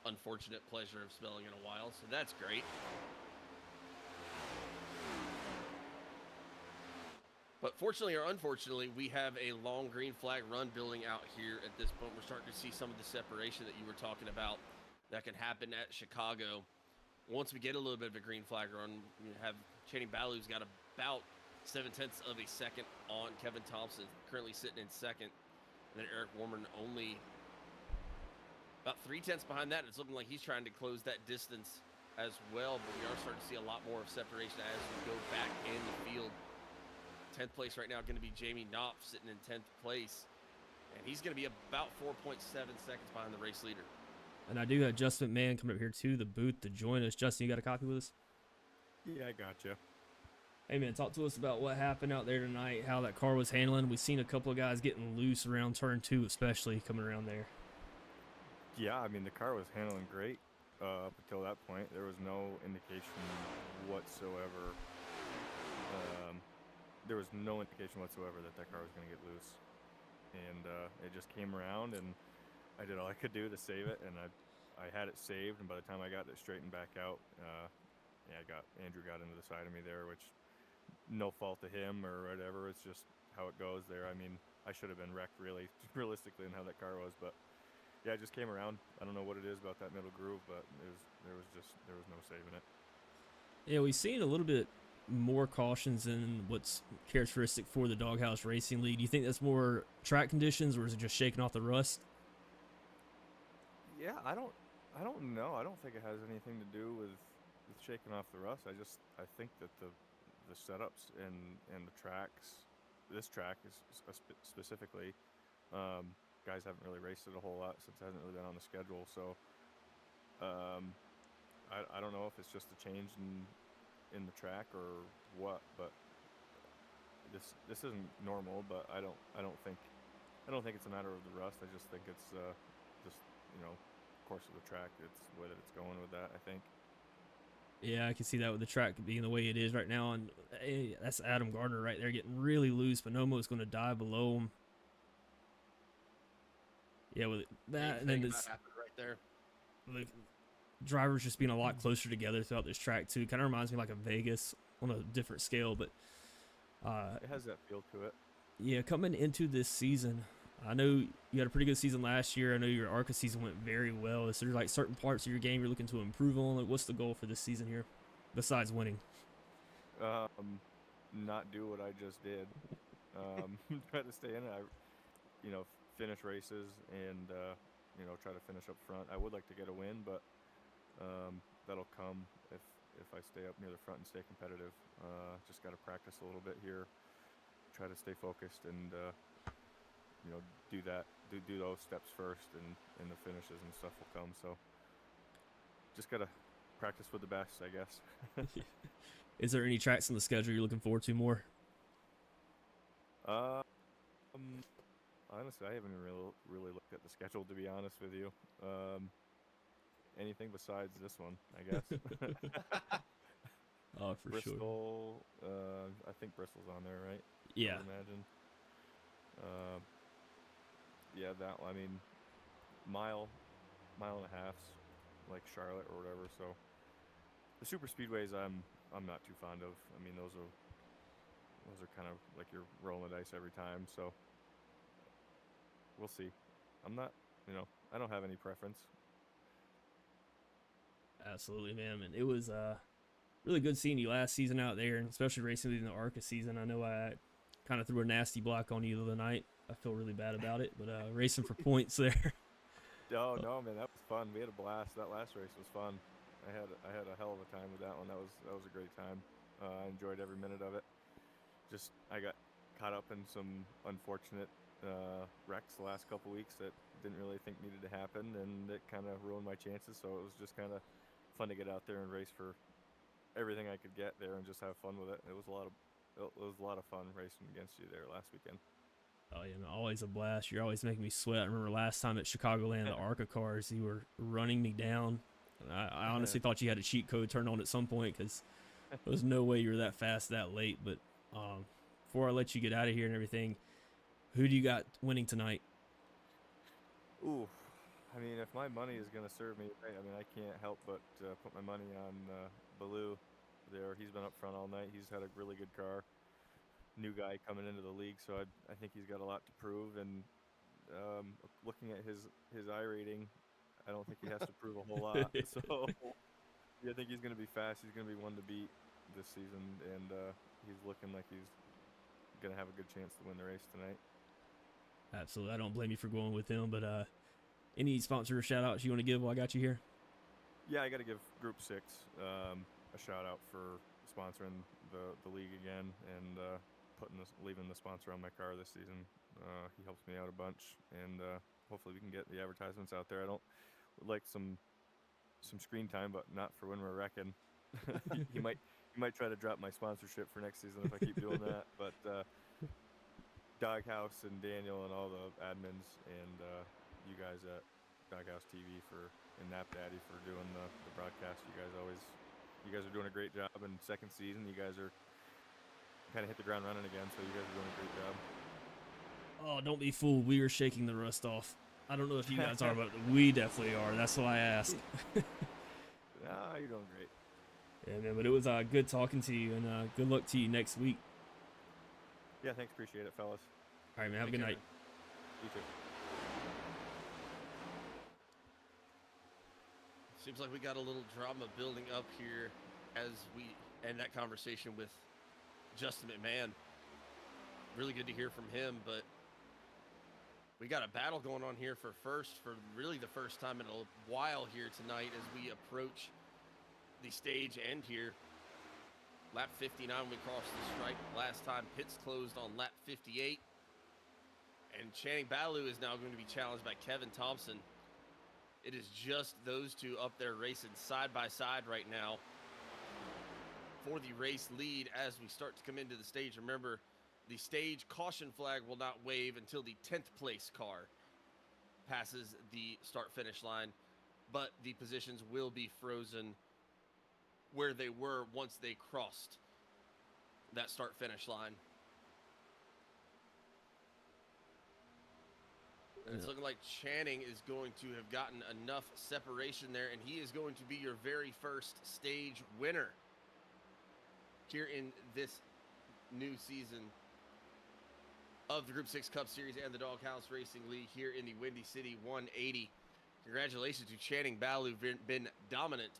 Speaker 1: unfortunate pleasure of smelling in a while. So that's great. But fortunately or unfortunately, we have a long green flag run building out here at this point. We're starting to see some of the separation that you were talking about that can happen at Chicago. Once we get a little bit of a green flag run, we have Channing Ballou's got about 0.7 of a second on Kevin Thompson, currently sitting in second. And then Eric Warman only about 0.3 behind that. It's looking like he's trying to close that distance as well, but we are starting to see a lot more of separation as we go back in the field. 10th place right now going to be Jamie Knopf sitting in 10th place, and he's going to be about 4.7 seconds behind the race leader.
Speaker 2: And I do have Justin McMahon coming up here to the booth to join us. Justin, you got a copy with us?
Speaker 3: Yeah, I got you.
Speaker 2: Hey man, talk to us about what happened out there tonight, how that car was handling. We've seen a couple of guys getting loose around turn 2, especially coming around there.
Speaker 3: Yeah, I mean, the car was handling great up until that point. There was no indication whatsoever. There was no indication whatsoever that car was going to get loose. And it just came around, and I did all I could do to save it, and I had it saved, and by the time I got it straightened back out, Andrew got into the side of me there, which no fault to him or whatever. It's just how it goes there. I mean, I should have been wrecked really realistically in how that car was, but yeah, it just came around. I don't know what it is about that middle groove, but there was no saving it.
Speaker 2: Yeah, we've seen a little bit more cautions than what's characteristic for the Doghouse Racing League. Do you think that's more track conditions, or is it just shaking off the rust?
Speaker 3: Yeah, I don't know. I don't think it has anything to do with shaking off the rust. I think that the setups and the tracks, this track is specifically, guys haven't really raced it a whole lot since it hasn't really been on the schedule. So I don't know if it's just a change in the track or what, but this isn't normal. But I don't think it's a matter of the rust. I just think it's just course of the track. It's the way that it's going with that, I think.
Speaker 2: Yeah, I can see that with the track being the way it is right now. And hey, that's Adam Gardner right there getting really loose. Buonomo is going to dive below him. Yeah, with that, and then this
Speaker 1: happened right there.
Speaker 2: The drivers just being a lot closer together throughout this track too. Kind of reminds me like of Vegas on a different scale, but
Speaker 3: it has that feel to it.
Speaker 2: Yeah, coming into this season, I know you had a pretty good season last year. I know your ARCA season went very well. Is there like certain parts of your game you're looking to improve on? Like, what's the goal for this season here, besides winning?
Speaker 3: Not do what I just did. Try to stay in it. Finish races and try to finish up front. I would like to get a win, but that'll come if I stay up near the front and stay competitive. Just got to practice a little bit here. Try to stay focused and do those steps first, and the finishes and stuff will come. So just gotta practice with the best, I guess.
Speaker 2: Is there any tracks on the schedule you're looking forward to more?
Speaker 3: Honestly, I haven't really looked at the schedule, to be honest with you. Anything besides this one, I guess.
Speaker 2: Oh, for
Speaker 3: Bristol,
Speaker 2: sure.
Speaker 3: I think Bristol's on there, right?
Speaker 2: Yeah.
Speaker 3: I would imagine. Yeah, that one. I mean, mile and a half, like Charlotte or whatever. So the super speedways, I'm not too fond of. I mean, those are kind of like you're rolling the dice every time. So we'll see. I'm not, I don't have any preference.
Speaker 2: Absolutely, man. And it was really good seeing you last season out there, and especially racing in the ARCA season. I know I kind of threw a nasty block on you the other night. I feel really bad about it, but racing for points there.
Speaker 3: Oh no, man, that was fun. We had a blast. That last race was fun. I had a hell of a time with that one. That was a great time. I enjoyed every minute of it. Just I got caught up in some unfortunate wrecks the last couple weeks that didn't really think needed to happen, and it kind of ruined my chances. So it was just kind of fun to get out there and race for everything I could get there and just have fun with it. It was a lot of fun racing against you there last weekend.
Speaker 2: Oh yeah, man, always a blast. You're always making me sweat. I remember last time at Chicagoland, the ARCA cars, you were running me down. I honestly thought you had a cheat code turned on at some point because there was no way you were that fast that late. But before I let you get out of here and everything, who do you got winning tonight?
Speaker 3: Ooh, I mean, if my money is gonna serve me right, I mean, I can't help but put my money on Baloo. There, he's been up front all night. He's had a really good car. New guy coming into the league, so I think he's got a lot to prove. And looking at his I rating, I don't think he has to prove a whole lot. So yeah, I think he's gonna be fast. He's gonna be one to beat this season, and he's looking like he's gonna have a good chance to win the race tonight.
Speaker 2: Absolutely, I don't blame you for going with him. But any sponsor shout outs you want to give while I got you here?
Speaker 3: Yeah, I got to give Group6 a shout out for sponsoring the league again and leaving the sponsor on my car this season. He helps me out a bunch, and hopefully we can get the advertisements out there. I would like some screen time, but not for when we're wrecking. he might try to drop my sponsorship for next season if I keep doing that. But Doghouse and Daniel and all the admins and you guys at Doghouse TV and Knapp Daddy for doing the broadcast. You guys are doing a great job. And second season, you guys are kind of hit the ground running again, so you guys are doing a great job.
Speaker 2: Oh, don't be fooled. We are shaking the rust off. I don't know if you guys are, but we definitely are. That's why I asked.
Speaker 3: Nah, you're doing great.
Speaker 2: Yeah, man, but it was good talking to you, and good luck to you next week.
Speaker 3: Yeah, thanks. Appreciate it, fellas.
Speaker 2: All right, man. Have a good night.
Speaker 3: You too.
Speaker 1: Seems like we got a little drama building up here as we end that conversation with Justin McMahon. Really good to hear from him, but we got a battle going on here for really the first time in a while here tonight as we approach the stage end here. Lap 59, we crossed the stripe last time. Pits closed on lap 58. And Channing Baloo is now going to be challenged by Kevin Thompson. It is just those two up there racing side by side right now for the race lead as we start to come into the stage. Remember, the stage caution flag will not wave until the 10th place car passes the start-finish line, but the positions will be frozen where they were once they crossed that start-finish line. And it's looking like Channing is going to have gotten enough separation there, and he is going to be your very first stage winner here in this new season of the Group 6 Cup Series and the Doghouse Racing League here in the Windy City 180. Congratulations to Channing Baloo, been dominant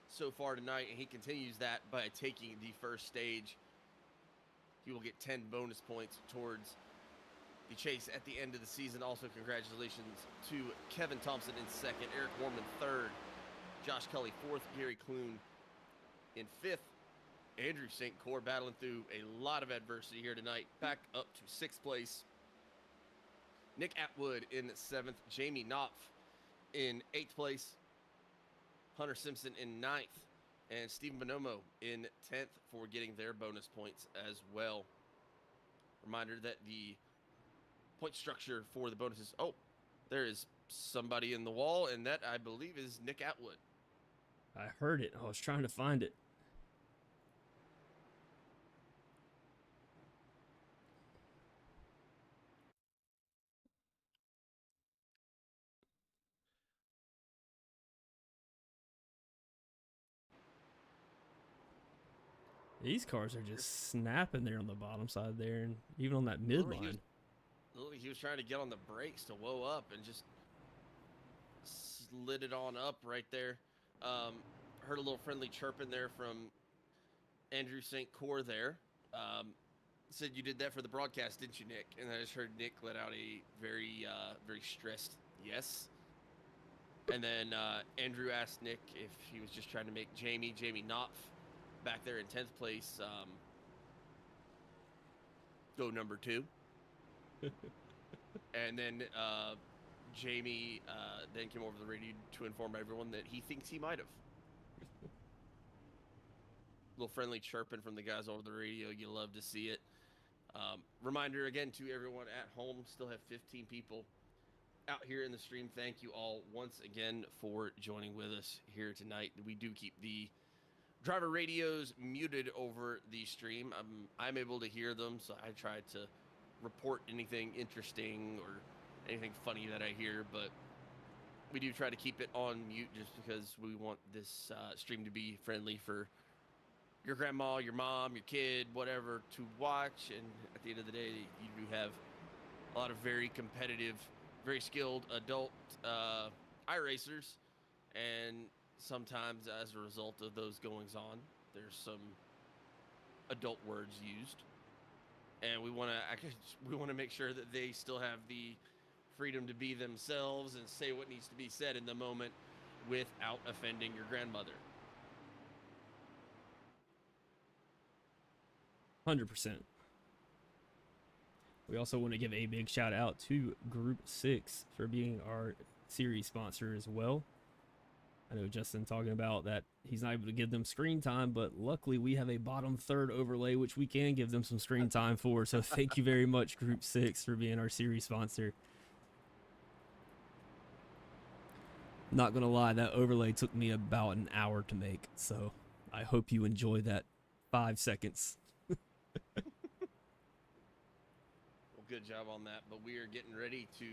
Speaker 1: so far tonight, and he continues that by taking the first stage. He will get 10 bonus points towards the chase at the end of the season. Also, congratulations to Kevin Thompson in second, Eric Horne in third, Josh Cully fourth, Gary Clune in fifth, Andrew St. Cyr battling through a lot of adversity here tonight, back up to sixth place, Nick Atwood in seventh, Jamie Knopf in eighth place, Hunter Simpson in ninth, and Stephen Buonomo in 10th for getting their bonus points as well. Reminder that the point structure for the bonuses. Oh, there is somebody in the wall, and that, I believe, is Nick Atwood.
Speaker 2: I heard it. I was trying to find it. These cars are just snapping there on the bottom side there, and even on that midline.
Speaker 1: He was trying to get on the brakes to whoa up and just slid it on up right there. Heard a little friendly chirping there from Andrew St. Cyr there. Said you did that for the broadcast, didn't you, Nick? And I just heard Nick let out a very stressed yes. And then Andrew asked Nick if he was just trying to make Jamie Knopf back there in 10th place go number 2. And then Jamie then came over the radio to inform everyone that he thinks he might have. Little friendly chirping from the guys over the radio. You love to see it. Reminder again to everyone at home, still have 15 people out here in the stream. Thank you all once again for joining with us here tonight. We do keep the driver radios muted over the stream. I'm able to hear them, so I try to report anything interesting or anything funny that I hear, but we do try to keep it on mute just because we want this stream to be friendly for your grandma, your mom, your kid, whatever, to watch. And at the end of the day, you do have a lot of very competitive, very skilled adult iRacers, and sometimes as a result of those goings on, there's some adult words used, and we want to make sure that they still have the freedom to be themselves and say what needs to be said in the moment without offending your grandmother.
Speaker 2: 100%. We also want to give a big shout out to Group 6 for being our series sponsor as well. I know Justin talking about that he's not able to give them screen time, but luckily we have a bottom third overlay which we can give them some screen time for. So thank you very much, Group 6, for being our series sponsor. Not gonna lie, that overlay took me about an hour to make, so I hope you enjoy that 5 seconds.
Speaker 1: Well, good job on that, but we are getting ready to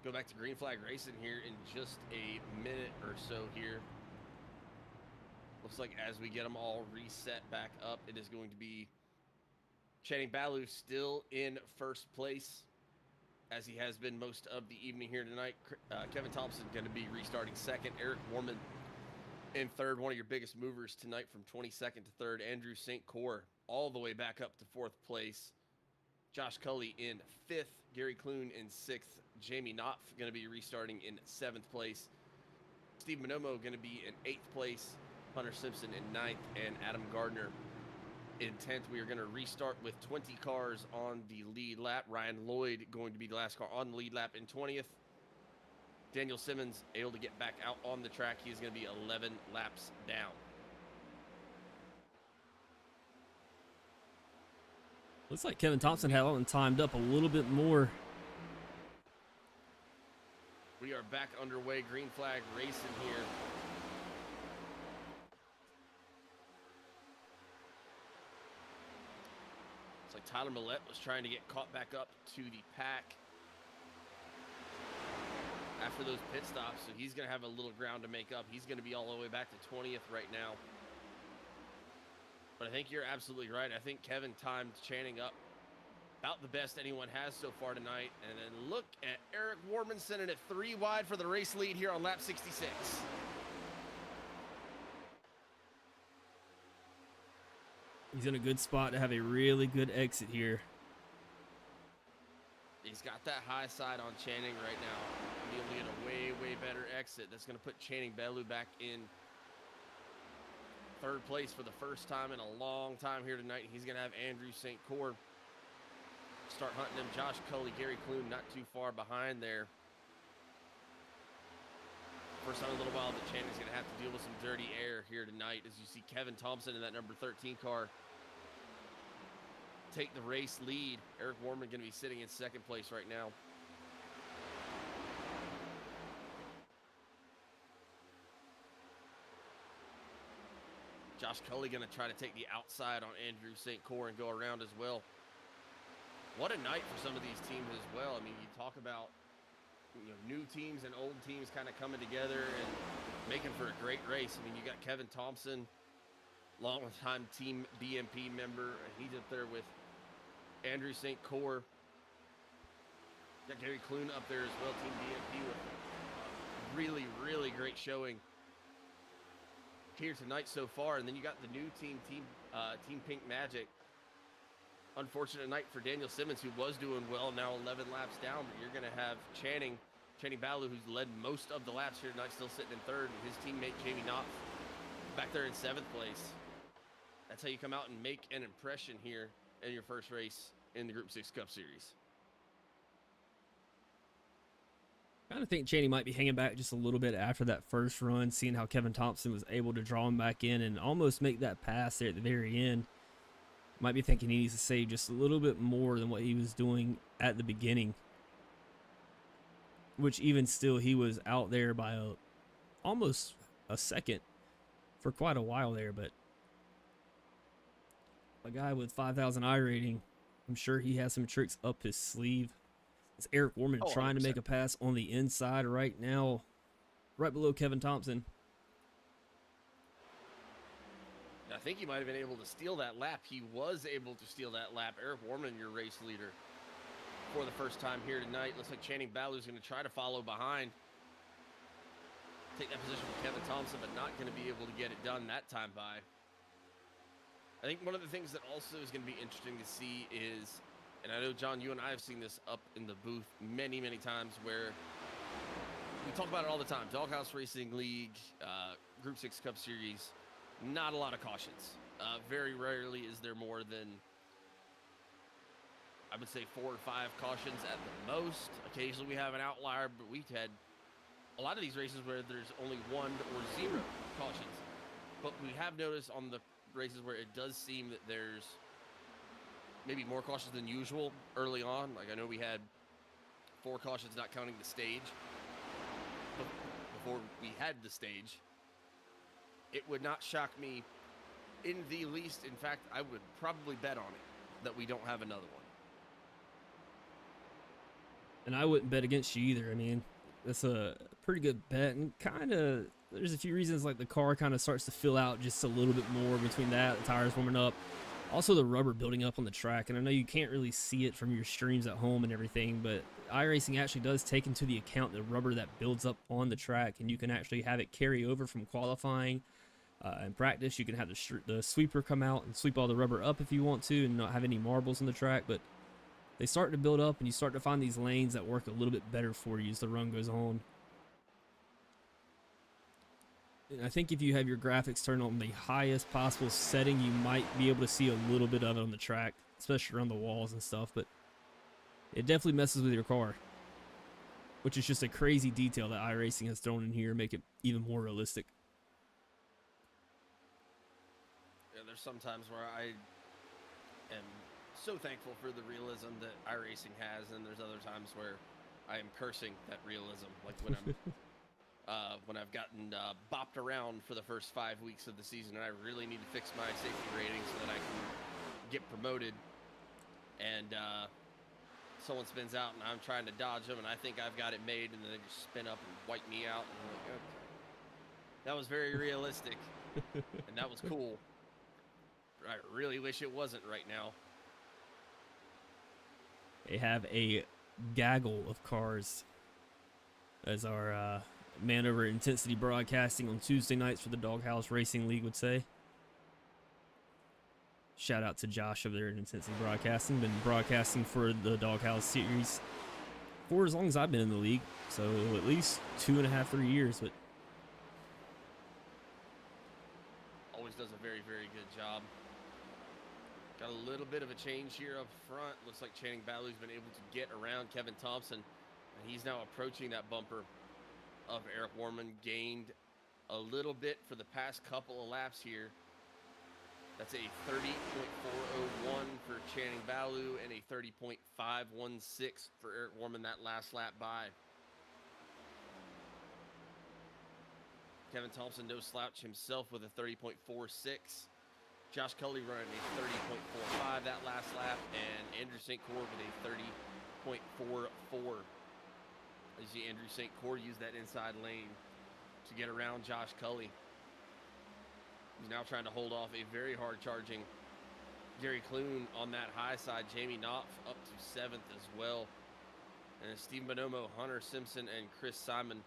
Speaker 1: go back to green flag racing here in just a minute or so here. Looks like as we get them all reset back up, it is going to be Channing Ballew still in first place, as he has been most of the evening here tonight. Kevin Thompson going to be restarting second. Eric Warman in third, one of your biggest movers tonight from 22nd to third. Andrew St. Cyr all the way back up to fourth place. Josh Cully in fifth. Gary Clune in sixth. Jamie Knopf going to be restarting in seventh place. Steve Buonomo going to be in eighth place. Hunter Simpson in ninth, and Adam Gardner in 10th. We are going to restart with 20 cars on the lead lap. Ryan Lloyd going to be the last car on the lead lap in 20th. Daniel Simmons able to get back out on the track. He is going to be 11 laps down.
Speaker 2: Looks like Kevin Thompson had one timed up a little bit more.
Speaker 1: We are back underway. Green flag racing here. It's like Tyler Millette was trying to get caught back up to the pack after those pit stops, so he's going to have a little ground to make up. He's going to be all the way back to 20th right now. But I think you're absolutely right. I think Kevin timed Channing up about the best anyone has so far tonight. And then look at Eric Warman sending it 3 wide for the race lead here on lap 66.
Speaker 2: He's in a good spot to have a really good exit here.
Speaker 1: He's got that high side on Channing right now. Be able to get a way, way better exit. That's going to put Channing Ballew back in third place for the first time in a long time here tonight. He's going to have Andrew St. Cyr start hunting him. Josh Cully, Gary Clune not too far behind there. First time in a little while that Channing's going to have to deal with some dirty air here tonight, as you see Kevin Thompson in that number 13 car take the race lead. Eric Warman going to be sitting in second place right now. Josh Cully going to try to take the outside on Andrew St. Cyr and go around as well. What a night for some of these teams as well. I mean, you talk about new teams and old teams kind of coming together and making for a great race. I mean, you got Kevin Thompson, long-time Team BMP member. He's up there with Andrew St. Cyr. Got Gary Clune up there as well, Team BMP, with a really, really great showing here tonight so far. And then you got the new team Pink Magic. Unfortunate night for Daniel Simmons, who was doing well, now 11 laps down. But you're going to have Channing Ballew, who's led most of the laps here tonight, still sitting in third. And his teammate Jamie Knopf back there in seventh place. That's how you come out and make an impression here in your first race in the Group 6 Cup Series.
Speaker 2: I kind of think Channing might be hanging back just a little bit after that first run, seeing how Kevin Thompson was able to draw him back in and almost make that pass there at the very end. Might be thinking he needs to save just a little bit more than what he was doing at the beginning. Which even still, he was out there by almost a second for quite a while there. But a guy with 5,000 I rating, I'm sure he has some tricks up his sleeve. It's Eric Warman trying to make a pass on the inside right now, right below Kevin Thompson.
Speaker 1: I think he might have been able to steal that lap. He was able to steal that lap. Eric Warman, your race leader, for the first time here tonight. Looks like Channing Ballou's going to try to follow behind. Take that position from Kevin Thompson, but not going to be able to get it done that time by. I think one of the things that also is going to be interesting to see is, and I know, John, you and I have seen this up in the booth many, many times, where we talk about it all the time. Doghouse Racing League, Group 6 Cup Series, not a lot of cautions. Very rarely is there more than, I would say, 4 or 5 cautions at the most. Occasionally we have an outlier, but we've had a lot of these races where there's only 1 or 0 cautions. But we have noticed on the races where it does seem that there's maybe more cautions than usual early on. Like, I know we had 4 cautions, not counting the stage. But before we had the stage, it would not shock me in the least. In fact, I would probably bet on it that we don't have another one.
Speaker 2: And I wouldn't bet against you either. I mean, that's a pretty good bet. And kind of, there's a few reasons, like the car kind of starts to fill out just a little bit more between that, the tires warming up. Also, the rubber building up on the track. And I know you can't really see it from your streams at home and everything, but iRacing actually does take into the account the rubber that builds up on the track, and you can actually have it carry over from qualifying. In practice, you can have the sweeper come out and sweep all the rubber up if you want to and not have any marbles on the track, but they start to build up and you start to find these lanes that work a little bit better for you as the run goes on. And I think if you have your graphics turned on the highest possible setting, you might be able to see a little bit of it on the track, especially around the walls and stuff, but it definitely messes with your car, which is just a crazy detail that iRacing has thrown in here to make it even more realistic.
Speaker 1: Yeah, there's sometimes where I am so thankful for the realism that iRacing has, and there's other times where I am cursing that realism, like when I'm when I've gotten bopped around for the first 5 weeks of the season, and I really need to fix my safety rating so that I can get promoted, and someone spins out and I'm trying to dodge them, and I think I've got it made, and then they just spin up and wipe me out, and I'm like, okay. That was very realistic, and that was cool. I really wish it wasn't right now.
Speaker 2: They have a gaggle of cars, as our man over at Intensity Broadcasting on Tuesday nights for the Doghouse Racing League would say. Shout out to Josh over there at Intensity Broadcasting. Been broadcasting for the Doghouse series for as long as I've been in the league, so at least 2.5, 3 years. But
Speaker 1: always does a very, very good job. Got a little bit of a change here up front. Looks like Channing Ballou's been able to get around Kevin Thompson, and he's now approaching that bumper of Eric Warman. Gained a little bit for the past couple of laps here. That's a 30.401 for Channing Ballou and a 30.516 for Eric Warman that last lap by. Kevin Thompson, no slouch himself, with a 30.46. Josh Cully running a 30.45 that last lap, and Andrew St. Cour with a 30.44. You see Andrew St. Cour use that inside lane to get around Josh Cully. He's now trying to hold off a very hard-charging Gary Clune on that high side. Jamie Knopf up to 7th as well. And Steve Buonomo, Hunter Simpson, and Chris Simon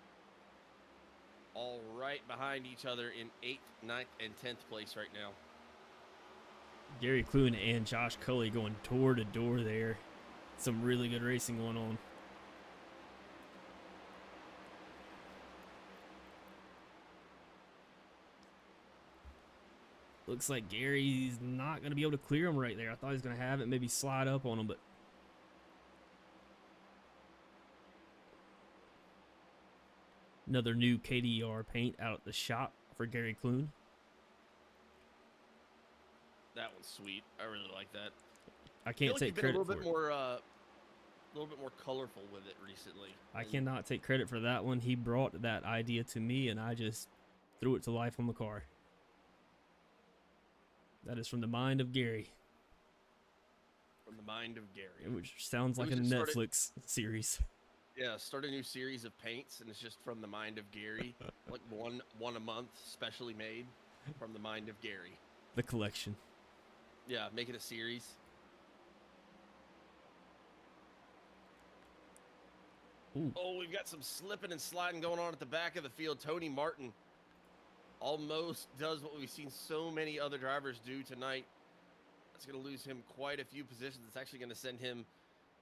Speaker 1: all right behind each other in 8th, 9th, and 10th place right now.
Speaker 2: Gary Clune and Josh Cully going door to door there. Some really good racing going on. Looks like Gary's not going to be able to clear him right there. I thought he was going to have it, maybe slide up on him, but another new KDR paint out at the shop for Gary Clune.
Speaker 1: That one's sweet. I really like that.
Speaker 2: I
Speaker 1: I feel
Speaker 2: can't
Speaker 1: like
Speaker 2: take
Speaker 1: you've been a
Speaker 2: credit
Speaker 1: little
Speaker 2: for
Speaker 1: bit
Speaker 2: it.
Speaker 1: more, colorful with it recently.
Speaker 2: I
Speaker 1: And
Speaker 2: cannot take credit for that one. He brought that idea to me, and I just threw it to life on the car. That is from the mind of Gary,
Speaker 1: From the mind of Gary.
Speaker 2: which sounds like a
Speaker 1: just started-
Speaker 2: Netflix series.
Speaker 1: Yeah, start a new series of paints, and it's just from the mind of Gary. Like one a month, specially made from the mind of Gary.
Speaker 2: The collection.
Speaker 1: Yeah, make it a series.
Speaker 2: Ooh.
Speaker 1: Oh, we've got some slipping and sliding going on at the back of the field. Tony Martin almost does what we've seen so many other drivers do tonight. That's going to lose him quite a few positions. It's actually going to send him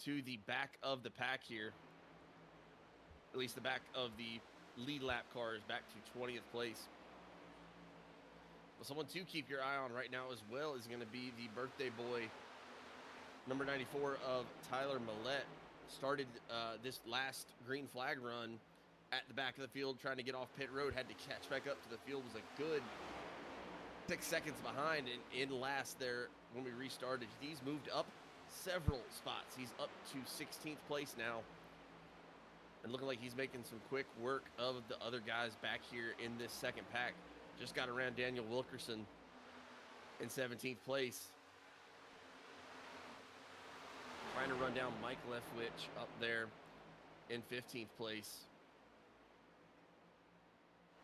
Speaker 1: to the back of the pack here. At least the back of the lead lap cars, back to 20th place. Well, someone to keep your eye on right now as well is going to be the birthday boy, number 94 of Tyler Millette. Started this last green flag run at the back of the field, trying to get off pit road, had to catch back up to the field, was a good 6 seconds behind, and in last there when we restarted. He's moved up several spots. He's up to 16th place now, and looking like he's making some quick work of the other guys back here in this second pack. Just got around Daniel Wilkerson in 17th place. Trying to run down Mike Leftwich up there in 15th place,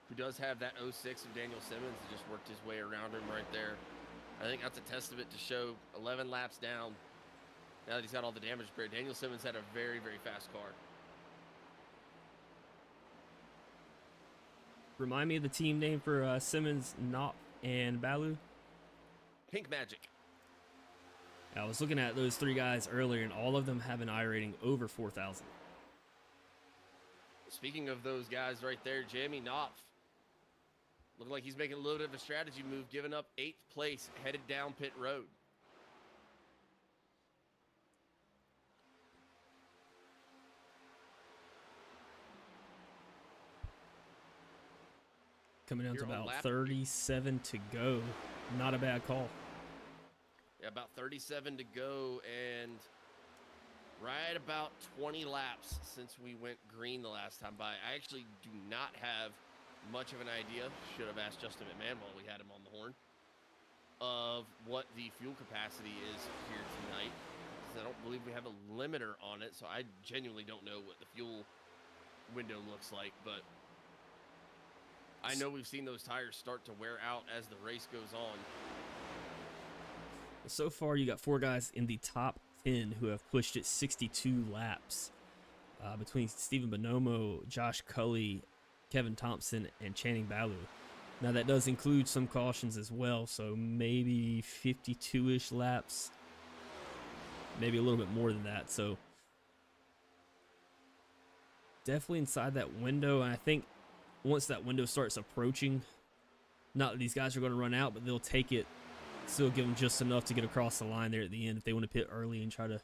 Speaker 1: who does have that 06 of Daniel Simmons that just worked his way around him right there. I think that's a testament to show 11 laps down. Now that he's got all the damage repair, Daniel Simmons had a very, very fast car.
Speaker 2: Remind me of the team name for Simmons, Knapp, and Balu.
Speaker 1: Pink Magic.
Speaker 2: I was looking at those three guys earlier, and all of them have an I rating over 4,000.
Speaker 1: Speaking of those guys right there, Jamie Knopf. Looking like he's making a little bit of a strategy move, giving up 8th place, headed down pit road.
Speaker 2: Coming down to
Speaker 1: You're on
Speaker 2: about
Speaker 1: lap-
Speaker 2: 37 to go. Not a bad call.
Speaker 1: Yeah, about 37 to go, and right about 20 laps since we went green the last time by. I actually do not have much of an idea, should have asked Justin McMahon while we had him on the horn, of what the fuel capacity is here tonight. 'Cause I don't believe we have a limiter on it, so I genuinely don't know what the fuel window looks like, but I know we've seen those tires start to wear out as the race goes on.
Speaker 2: So far, you got 4 guys in the top 10 who have pushed it 62 laps. Between Stephen Buonomo, Josh Cully, Kevin Thompson, and Channing Balu. Now, that does include some cautions as well, so maybe 52-ish laps. Maybe a little bit more than that, so definitely inside that window. And I think once that window starts approaching, not that these guys are going to run out, but they'll take it, still give them just enough to get across the line there at the end if they want to pit early and try to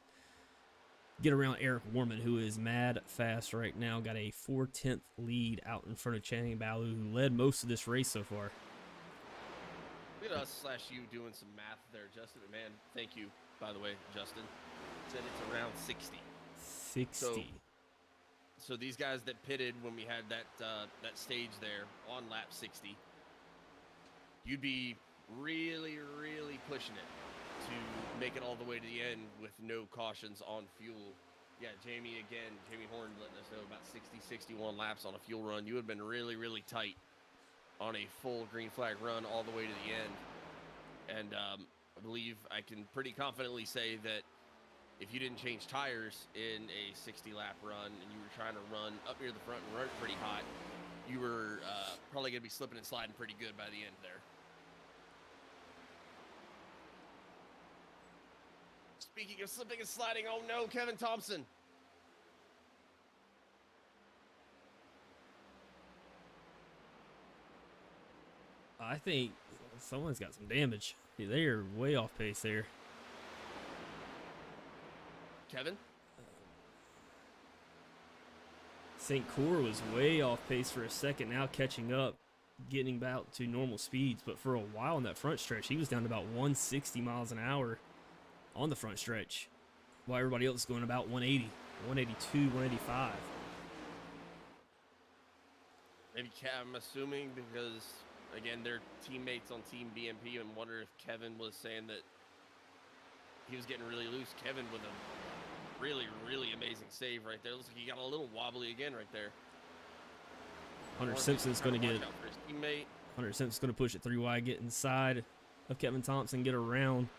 Speaker 2: get around Eric Warman, who is mad fast right now. Got a 4/10 lead out in front of Channing Balu, who led most of this race so far.
Speaker 1: Look at us/you doing some math there, Justin. Man, thank you, by the way, Justin. Said it's around 60.
Speaker 2: 60.
Speaker 1: So these guys that pitted when we had that stage there on lap 60, you'd be really, really pushing it to make it all the way to the end with no cautions on fuel. Yeah, Jamie Horne letting us know about 60, 61 laps on a fuel run. You would have been really, really tight on a full green flag run all the way to the end. And I believe I can pretty confidently say that if you didn't change tires in a 60-lap run and you were trying to run up near the front and run pretty hot, you were probably going to be slipping and sliding pretty good by the end there. Speaking of slipping and sliding, oh no, Kevin Thompson.
Speaker 2: I think someone's got some damage. They are way off pace there.
Speaker 1: Kevin?
Speaker 2: St. Cour was way off pace for a second, now catching up. getting about to normal speeds, but for a while in that front stretch, he was down to about 160 miles an hour on the front stretch, while everybody else is going about 180, 182, 185.
Speaker 1: Maybe I'm assuming because, again, they're teammates on Team BMP, and wonder if Kevin was saying that he was getting really loose. Kevin with a really, really amazing save right there. Looks like he got a little wobbly again right there.
Speaker 2: Hunter Simpson's going to get.
Speaker 1: His teammate.
Speaker 2: Hunter Simpson's going to push it 3 wide, get inside of Kevin Thompson, get around.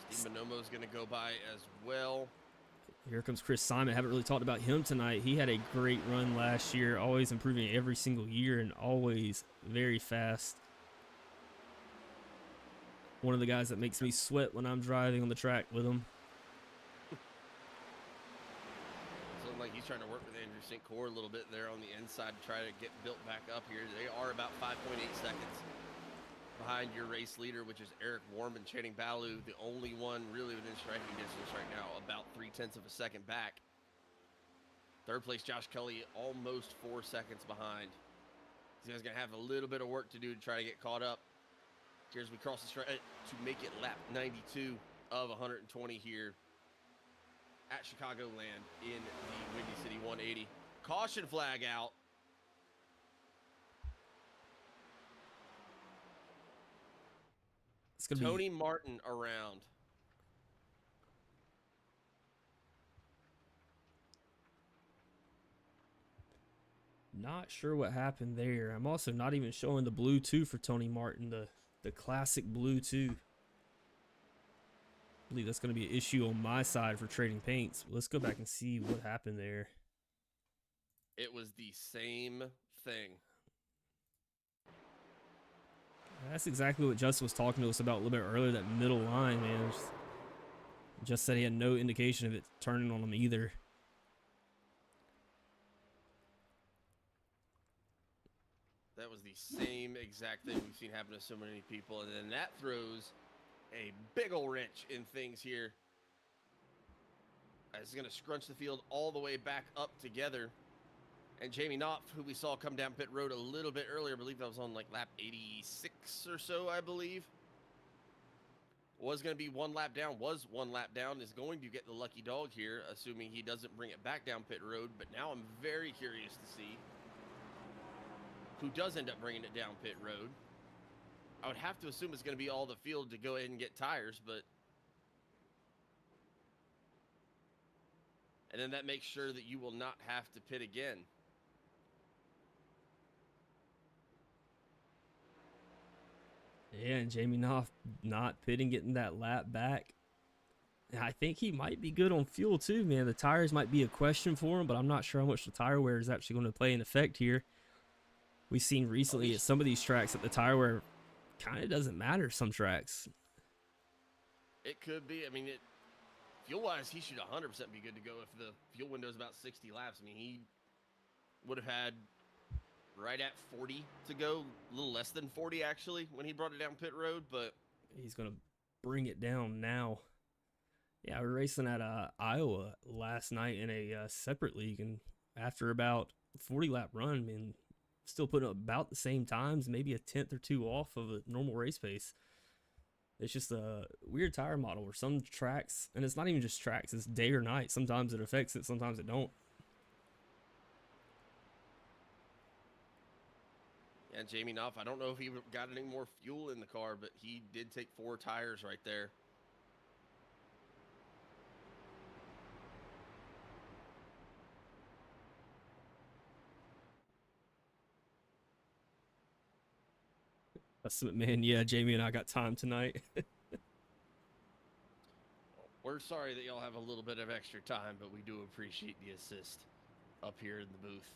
Speaker 1: Steve Buonomo's going to go by as well.
Speaker 2: Here comes Chris Simon. Haven't really talked about him tonight. He had a great run last year, always improving every single year and always very fast. One of the guys that makes me sweat when I'm driving on the track with him.
Speaker 1: It's like he's trying to work with Andrew St. Core a little bit there on the inside to try to get built back up here. They are about 5.8 seconds behind your race leader, which is Eric Warm and Channing Baloo, the only one really within striking distance right now, about 0.3 of a second back. Third place, Josh Kelly, almost 4 seconds behind. These guys going to have a little bit of work to do to try to get caught up. Here as we cross the stretch to make it lap 92 of 120 here at Chicagoland in the Windy City 180. Caution flag out.
Speaker 2: It's gonna
Speaker 1: Tony Martin around.
Speaker 2: Not sure what happened there. I'm also not even showing the blue 2 for Tony Martin, the classic blue 2. I believe that's going to be an issue on my side for trading paints. Let's go back and see what happened there.
Speaker 1: It was the same thing.
Speaker 2: That's exactly what Justin was talking to us about a little bit earlier, that middle line, man. Just said he had no indication of it turning on him either.
Speaker 1: That was the same exact thing we've seen happen to so many people. And then that throws a big ol' wrench in things here. It's going to scrunch the field all the way back up together. And Jamie Knopf, who we saw come down pit road a little bit earlier, I believe that was on like lap 86 or so, I believe. Was going to be 1 lap down, is going to get the lucky dog here, assuming he doesn't bring it back down pit road. But now I'm very curious to see who does end up bringing it down pit road. I would have to assume it's going to be all the field to go ahead and get tires, but... And then that makes sure that you will not have to pit again.
Speaker 2: Yeah, and Jamie Knopf not pitting, getting that lap back. I think he might be good on fuel too, man. The tires might be a question for him, but I'm not sure how much the tire wear is actually going to play an effect here. We've seen recently at some of these tracks that the tire wear kind of doesn't matter some tracks.
Speaker 1: It could be. I mean, fuel-wise, he should 100% be good to go if the fuel window is about 60 laps. I mean, he would have had right at 40 to go, a little less than 40 actually when he brought it down pit road, but
Speaker 2: he's going to bring it down now. Yeah, we were racing at Iowa last night in a separate league, and after about 40-lap run, I mean, still putting up about the same times, maybe a 10th or 2 off of a normal race pace. It's just a weird tire model where some tracks, and it's not even just tracks, it's day or night. Sometimes it affects it, sometimes it don't.
Speaker 1: Yeah, Jamie Knopf, I don't know if he got any more fuel in the car, but he did take 4 tires right there.
Speaker 2: Man, yeah, Jamie and I got time tonight.
Speaker 1: We're sorry that y'all have a little bit of extra time, but we do appreciate the assist up here in the booth.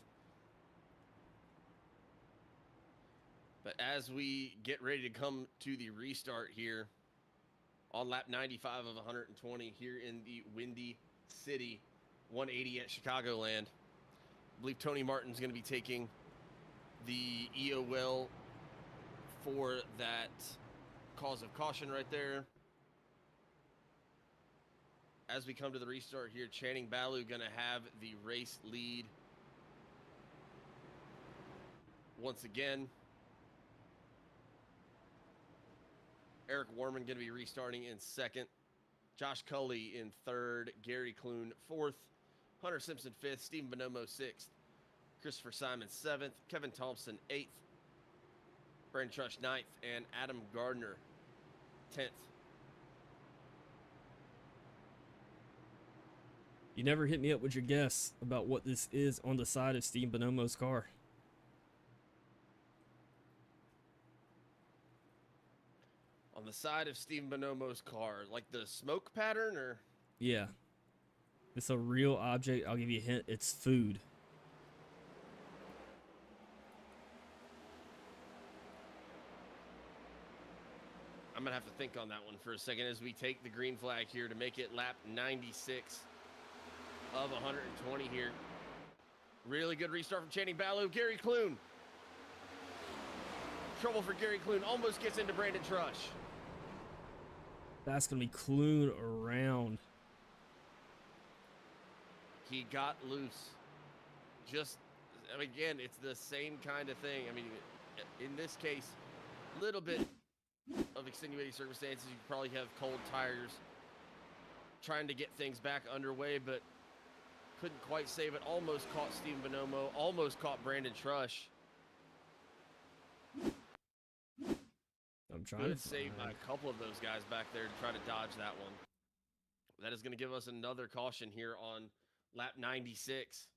Speaker 1: But as we get ready to come to the restart here on lap 95 of 120 here in the Windy City 180 at Chicagoland, I believe Tony Martin's going to be taking the EOL for that cause of caution right there. As we come to the restart here, Channing Baloo going to have the race lead once again. Eric Warman going to be restarting in second. Josh Cully in third. Gary Clune fourth. Hunter Simpson fifth. Stephen Buonomo sixth. Christopher Simon seventh. Kevin Thompson eighth. Brandon Trush ninth. And Adam Gardner 10th.
Speaker 2: You never hit me up with your guess about what this is on the side of Steve Buonomo's car.
Speaker 1: On the side of Steve Buonomo's car, like the smoke pattern, or?
Speaker 2: Yeah. It's a real object. I'll give you a hint. It's food.
Speaker 1: I'm going to have to think on that one for a second as we take the green flag here to make it lap 96 of 120 here. Really good restart from Channing Ballew. Gary Clune. Trouble for Gary Clune. Almost gets into Brandon Trush.
Speaker 2: That's going to be Clune around.
Speaker 1: He got loose. Just, I mean, again, it's the same kind of thing. I mean, in this case, a little bit of extenuating circumstances. You probably have cold tires, trying to get things back underway, but couldn't quite save it. Almost caught Steve Buonomo. Almost caught Brandon Trush.
Speaker 2: I'm trying
Speaker 1: Good
Speaker 2: to
Speaker 1: save by a couple of those guys back there to try to dodge that one. That is going to give us another caution here on lap 96.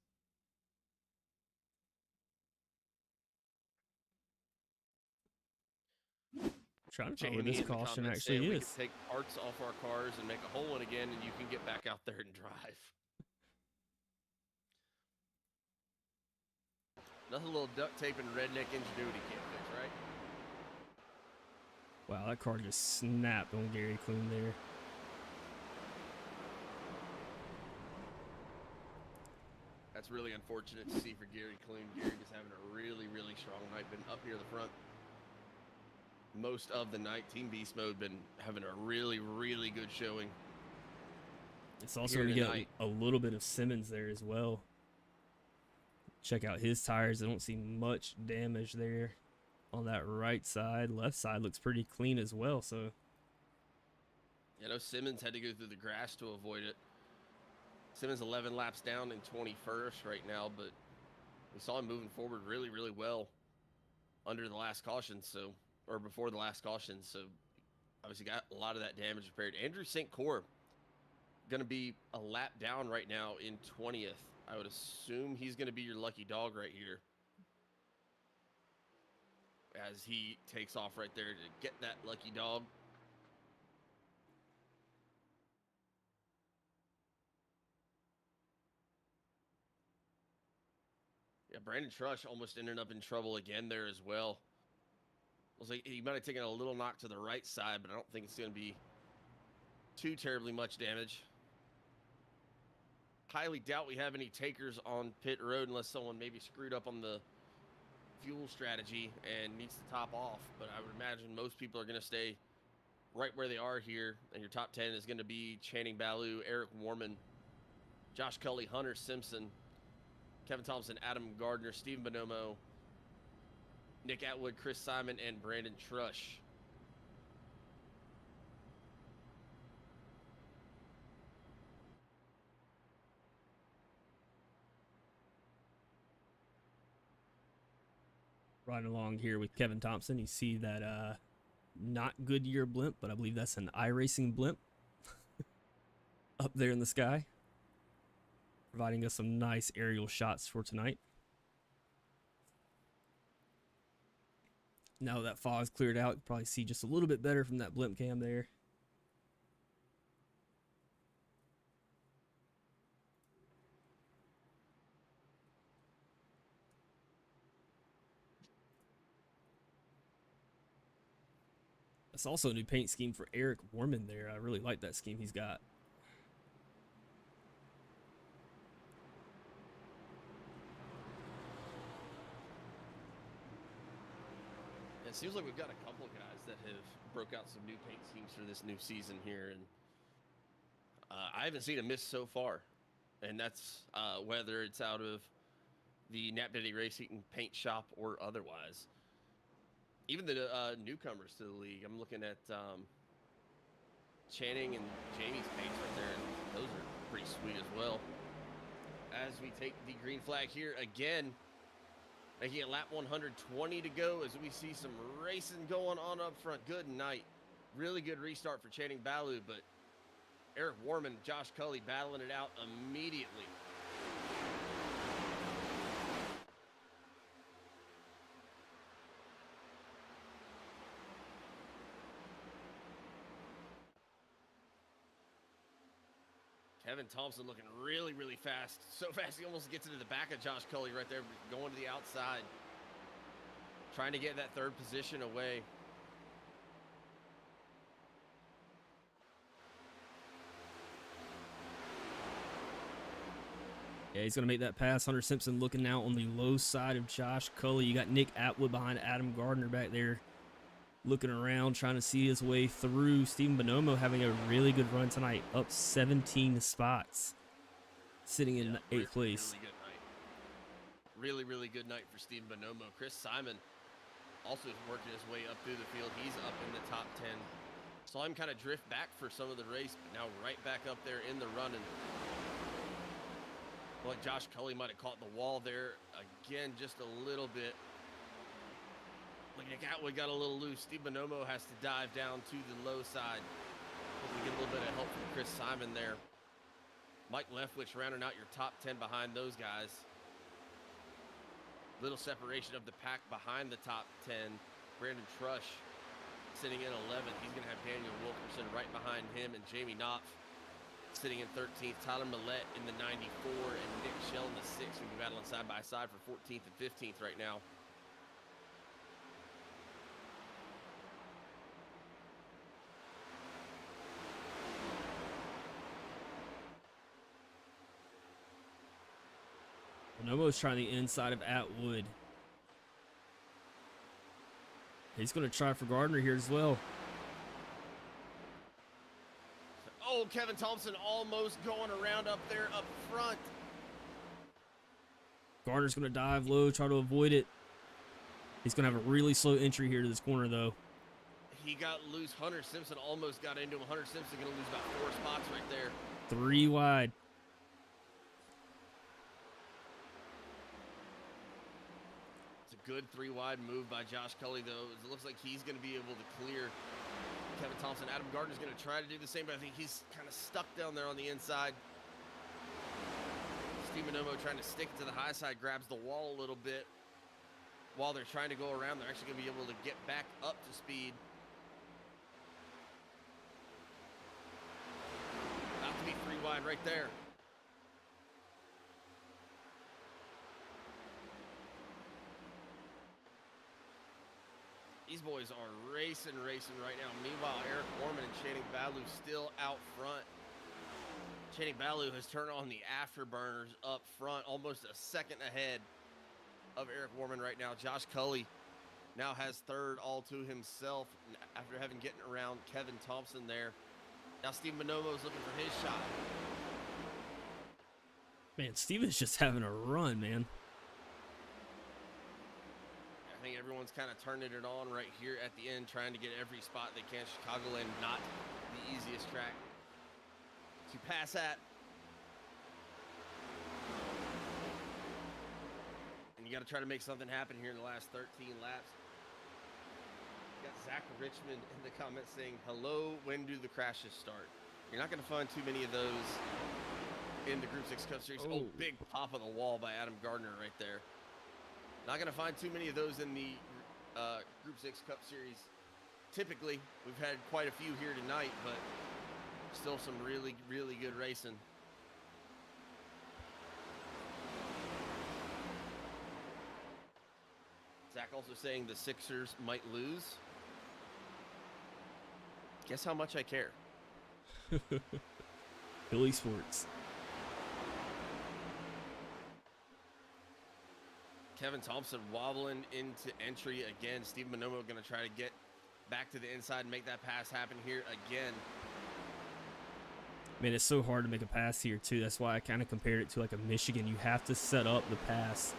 Speaker 2: Trying to find where this caution actually is.
Speaker 1: We can take parts off our cars and make a whole one again, and you can get back out there and drive. Nothing a little duct tape and redneck ingenuity can't fix, right?
Speaker 2: Wow, that car just snapped on Gary Clune there.
Speaker 1: That's really unfortunate to see for Gary Clune. Gary just having a really, really strong night. Been up near the front most of the night. Team Beast Mode been having a really, really good showing.
Speaker 2: It's also going to get a little bit of Simmons there as well. Check out his tires. I don't see much damage there on that right side. Left side looks pretty clean as well. So,
Speaker 1: you know, Simmons had to go through the grass to avoid it. Simmons 11 laps down in 21st right now, but we saw him moving forward really, really well under the last caution, so, or before the last caution, so obviously got a lot of that damage repaired. Andrew St. Cyr going to be a lap down right now in 20th. I would assume he's going to be your lucky dog right here as he takes off right there to get that lucky dog. Yeah, Brandon Trush almost ended up in trouble again there as well. It was like he might have taken a little knock to the right side, but I don't think it's going to be too terribly much damage. Highly doubt we have any takers on pit road unless someone maybe screwed up on the fuel strategy and needs to top off. But I would imagine most people are going to stay right where they are here. And your top 10 is going to be Channing Ballew, Eric Warman, Josh Cully, Hunter Simpson, Kevin Thompson, Adam Gardner, Stephen Buonomo, Nick Atwood, Chris Simon, and Brandon Trush.
Speaker 2: riding along here with Kevin Thompson, you see that not Goodyear blimp, but I believe that's an iRacing blimp up there in the sky, providing us some nice aerial shots for tonight. Now that fog's cleared out, you probably see just a little bit better from that blimp cam there. That's also a new paint scheme for Eric Warman there. I really like that scheme he's got.
Speaker 1: It seems like we've got a couple of guys that have broke out some new paint schemes for this new season here, and I haven't seen a miss so far, and that's whether it's out of the Knapp Racing paint shop or otherwise. even the newcomers to the league. I'm looking at Channing and Jamie's pace right there, and those are pretty sweet as well. As we take the green flag here again, making it lap 120 to go as we see some racing going on up front. Good night. Really good restart for Channing Ballew, but Eric Warman, Josh Cully battling it out immediately. Kevin Thompson looking really, really fast. So fast he almost gets into the back of Josh Cully right there, going to the outside. Trying to get that third position away.
Speaker 2: Yeah, he's going to make that pass. Hunter Simpson looking now on the low side of Josh Cully. You got Nick Atwood behind Adam Gardner back there, looking around, trying to see his way through. Stephen Buonomo having a really good run tonight, up 17 spots, sitting in 8th place.
Speaker 1: Really good night. Really, really good night for Stephen Buonomo. Chris Simon also working his way up through the field. He's up in the top 10. Saw him kind of drift back for some of the race, but now right back up there in the run. And well, Josh Cully might have caught the wall there again, just a little bit. Like Nick Atwood got a little loose. Steve Buonomo has to dive down to the low side. Hopefully get a little bit of help from Chris Simon there. Mike Leftwich rounding out your top 10 behind those guys. Little separation of the pack behind the top 10. Brandon Trush sitting in 11th. He's going to have Daniel Wilkerson right behind him, and Jamie Knopf sitting in 13th. Tyler Millette in the 94, and Nick Shell in the 6th. We'll be battling side by side for 14th and 15th right now.
Speaker 2: Buonomo's trying the inside of Atwood. He's going to try for Gardner here as well.
Speaker 1: Oh, Kevin Thompson almost going around up there up front.
Speaker 2: Gardner's going to dive low, try to avoid it. He's going to have a really slow entry here to this corner, though.
Speaker 1: He got loose. Hunter Simpson almost got into him. Hunter Simpson going to lose about 4 spots right there.
Speaker 2: 3 wide.
Speaker 1: It's a good 3 wide move by Josh Cully, though. It looks like he's going to be able to clear Kevin Thompson. Adam Gardner's going to try to do the same, but I think he's kind of stuck down there on the inside. Steve Buonomo trying to stick it to the high side, grabs the wall a little bit. While they're trying to go around, they're actually going to be able to get back up to speed. About to be 3 wide right there. These boys are racing right now. Meanwhile, Eric Warman and Channing Ballew still out front. Channing Ballew has turned on the afterburners up front, almost a second ahead of Eric Warman right now. Josh Cully now has 3rd all to himself after having getting around Kevin Thompson there. Now Steve Buonomo is looking for his shot.
Speaker 2: Man, Steven's just having a run, man.
Speaker 1: I think everyone's kind of turning it on right here at the end, trying to get every spot they can. Chicagoland, not the easiest track to pass at. And you got to try to make something happen here in the last 13 laps. You got Zach Richmond in the comments saying, hello, when do the crashes start? You're not going to find too many of those in the Group 6 Cup Series. Oh, big pop on the wall by Adam Gardner right there. Not going to find too many of those in the Group 6 Cup Series. Typically, we've had quite a few here tonight, but still some really, really good racing. Zach also saying the Sixers might lose. Guess how much I care.
Speaker 2: Philly sports.
Speaker 1: Kevin Thompson wobbling into entry again. Steve Buonomo going to try to get back to the inside and make that pass happen here again.
Speaker 2: Man, it's so hard to make a pass here, too. That's why I kind of compared it to like a Michigan. You have to set up the pass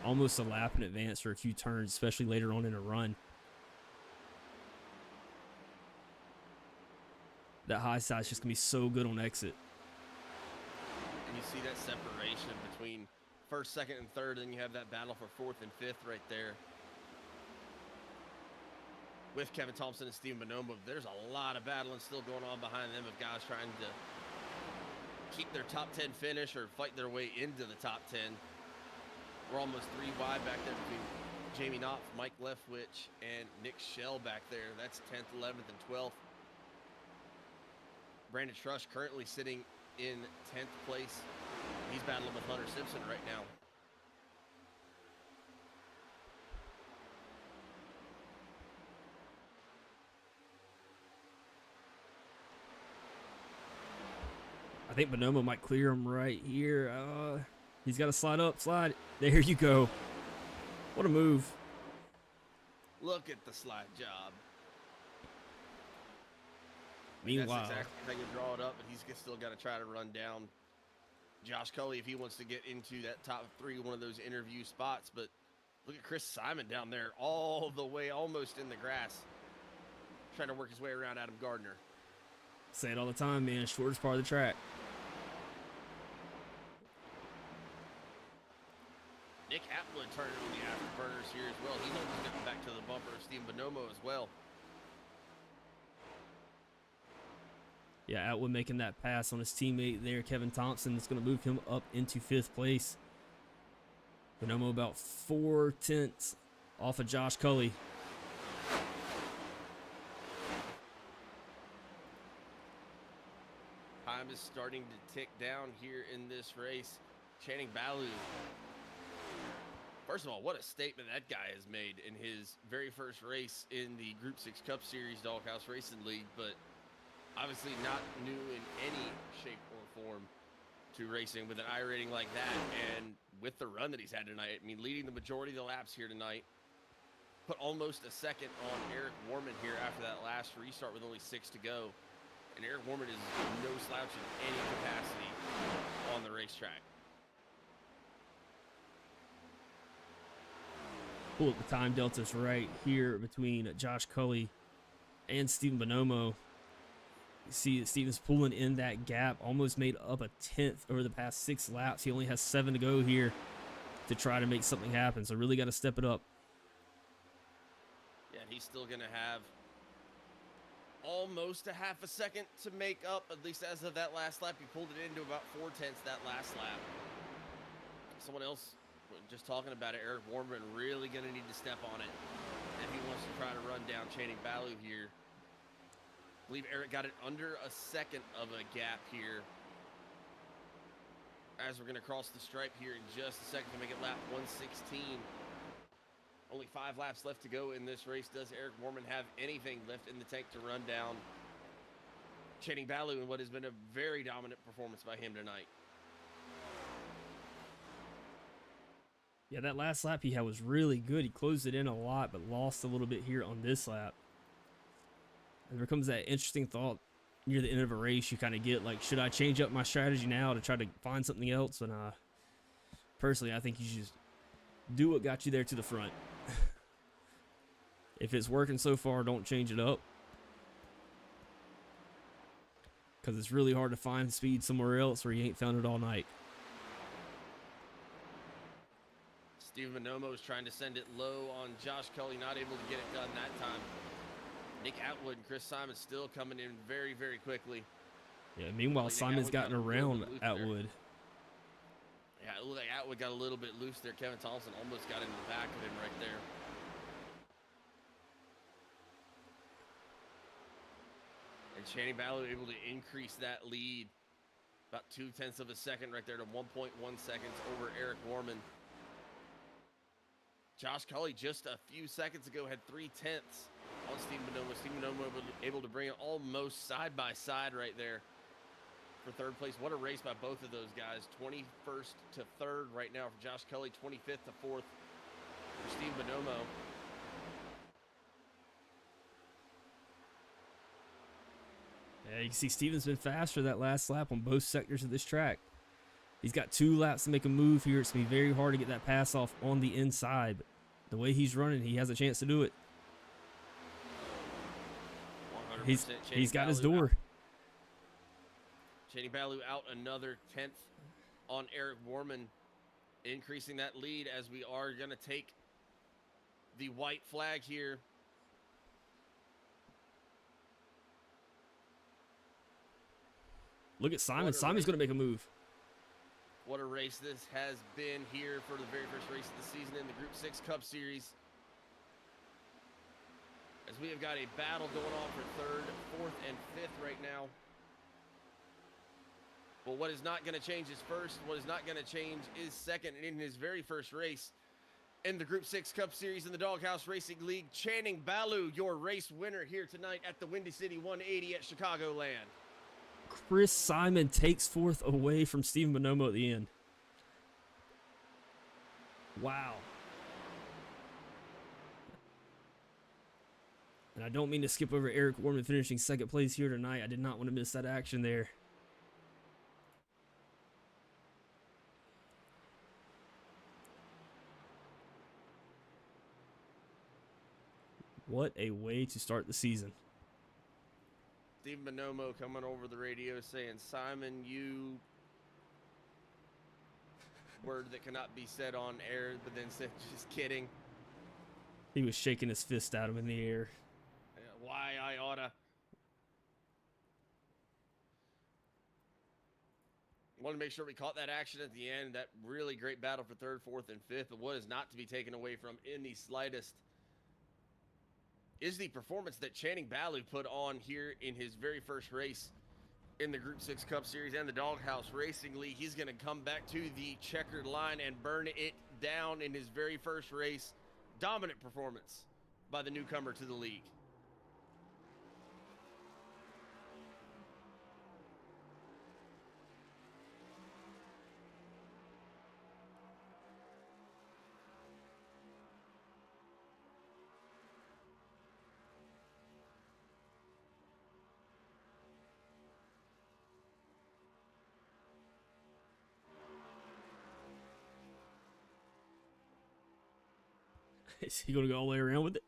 Speaker 2: almost a lap in advance for a few turns, especially later on in a run. that high side's just gonna be so good on exit.
Speaker 1: And you see that separation between first, second, and third, and you have that battle for fourth and fifth right there. With Kevin Thompson and Steven Buonomo, there's a lot of battling still going on behind them of guys trying to keep their top 10 finish or fight their way into the top 10. We're almost 3 wide back there between Jamie Knopf, Mike Leftwich, and Nick Schell back there. That's 10th, 11th, and 12th. Brandon Trush currently sitting in 10th place. He's battling with Hunter Simpson right now.
Speaker 2: I think Buonomo might clear him right here. He's got to slide up, slide. There you go. What a move.
Speaker 1: Look at the slide job.
Speaker 2: Meanwhile,
Speaker 1: that's exactly how you draw it up, but he's still got to try to run down Josh Cully if he wants to get into that top 3, one of those interview spots. But look at Chris Simon down there all the way, almost in the grass, trying to work his way around Adam Gardner.
Speaker 2: Say it all the time, man. Shortest part of the track.
Speaker 1: Nick Atwood turning on the afterburners here as well. He's almost getting back to the bumper of Steven Buonomo as well.
Speaker 2: Yeah, Atwood making that pass on his teammate there, Kevin Thompson. It's going to move him up into 5th place. Buonomo about 4/10 off of Josh Cully.
Speaker 1: Time is starting to tick down here in this race. Channing Baloo. First of all, what a statement that guy has made in his very first race in the Group 6 Cup Series Doghouse Racing League, but obviously not new in any shape or form to racing with an I rating like that, and with the run that he's had tonight. I mean, leading the majority of the laps here tonight. Put almost a second on Eric Warman here after that last restart with only 6 to go. And Eric Warman is no slouch in any capacity on the racetrack.
Speaker 2: Pull up the time deltas right here between Josh Cully and Steven Buonomo. You see that Steven's pulling in that gap, almost made up a 10th over the past 6 laps. He only has 7 to go here to try to make something happen, so really got to step it up.
Speaker 1: Yeah, he's still going to have almost a half a second to make up, at least as of that last lap. He pulled it into about 4/10 that last lap. Someone else just talking about it, Eric Warman really going to need to step on it if he wants to try to run down Channing Baloo here. I believe Eric got it under a second of a gap here as we're going to cross the stripe here in just a second to make it lap 116. Only 5 laps left to go in this race. Does Eric Warman have anything left in the tank to run down Channing Baloo in what has been a very dominant performance by him tonight?
Speaker 2: Yeah, that last lap he had was really good. He closed it in a lot, but lost a little bit here on this lap. And there comes that interesting thought near the end of a race. You kind of get like, should I change up my strategy now to try to find something else? And personally, I think you should just do what got you there to the front. If it's working so far, don't change it up. Because it's really hard to find speed somewhere else where you ain't found it all night.
Speaker 1: Steven Buonomo is trying to send it low on Josh Cully, not able to get it done that time. Nick Atwood and Chris Simon still coming in very, very quickly.
Speaker 2: Yeah, meanwhile, Simon's gotten around Atwood.
Speaker 1: Yeah, it looked like Atwood got a little bit loose there. Kevin Thompson almost got in the back of him right there. And Channing Baloo able to increase that lead about 0.2 of a second right there to 1.1 seconds over Eric Warman. Josh Cully just a few seconds ago had 0.3 on Steven Buonomo. Steven Buonomo able to bring it almost side by side right there for 3rd place. What a race by both of those guys. 21st to 3rd right now for Josh Cully. 25th to 4th for Steven Buonomo.
Speaker 2: Yeah, you can see Steven's been faster that last lap on both sectors of this track. He's got 2 laps to make a move here. It's going to be very hard to get that pass off on the inside. But the way he's running, he has a chance to do it. He's got his door.
Speaker 1: Channing Ballew out another 10th on Eric Warman, increasing that lead as we are going to take the white flag here.
Speaker 2: Look at Simon. Simon's going to make a move.
Speaker 1: What a race this has been here for the very first race of the season in the Group 6 Cup Series. As we have got a battle going on for 3rd, 4th, and 5th right now. But what is not going to change is first. What is not going to change is second. And in his very first race in the Group 6 Cup Series in the Doghouse Racing League, Channing Ballew, your race winner here tonight at the Windy City 180 at Chicagoland.
Speaker 2: Chris Simon takes 4th away from Stephen Buonomo at the end. Wow. And I don't mean to skip over Eric Warman finishing 2nd place here tonight. I did not want to miss that action there. What a way to start the season.
Speaker 1: Stephen Buonomo coming over the radio saying, Simon, you... word that cannot be said on air, but then said, just kidding.
Speaker 2: He was shaking his fist at him in the air.
Speaker 1: Why I oughta. Want to make sure we caught that action at the end. That really great battle for 3rd, 4th, and 5th. But what is not to be taken away from in the slightest is the performance that Channing Ballew put on here in his very first race in the Group 6 Cup Series and the Doghouse Racing League. He's going to come back to the checkered line and burn it down in his very first race. Dominant performance by the newcomer to the league.
Speaker 2: Is he going to go all the way around with it?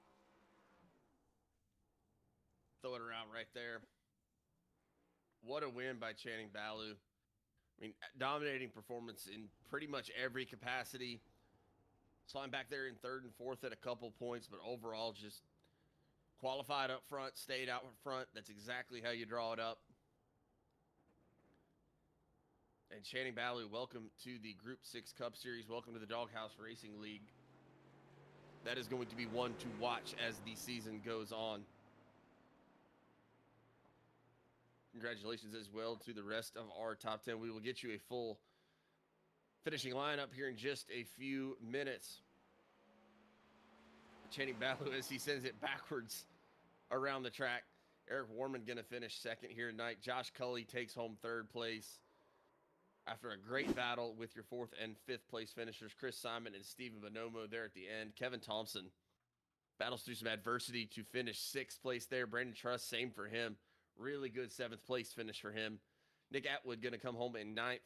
Speaker 1: Throw it around right there. What a win by Channing Ballew. I mean, dominating performance in pretty much every capacity. Saw him back there in 3rd and 4th at a couple points, but overall just qualified up front, stayed out front. That's exactly how you draw it up. And Channing Ballew, welcome to the Group 6 Cup Series. Welcome to the Doghouse Racing League. That is going to be one to watch as the season goes on. Congratulations as well to the rest of our top 10. We will get you a full finishing lineup here in just a few minutes. Channing Ballew, as he sends it backwards around the track. Eric Warman going to finish 2nd here tonight. Josh Cully takes home 3rd place. After a great battle with your 4th and 5th place finishers, Chris Simon and Stephen Buonomo there at the end. Kevin Thompson battles through some adversity to finish 6th place there. Brandon Truss, same for him. Really good 7th place finish for him. Nick Atwood going to come home in 9th.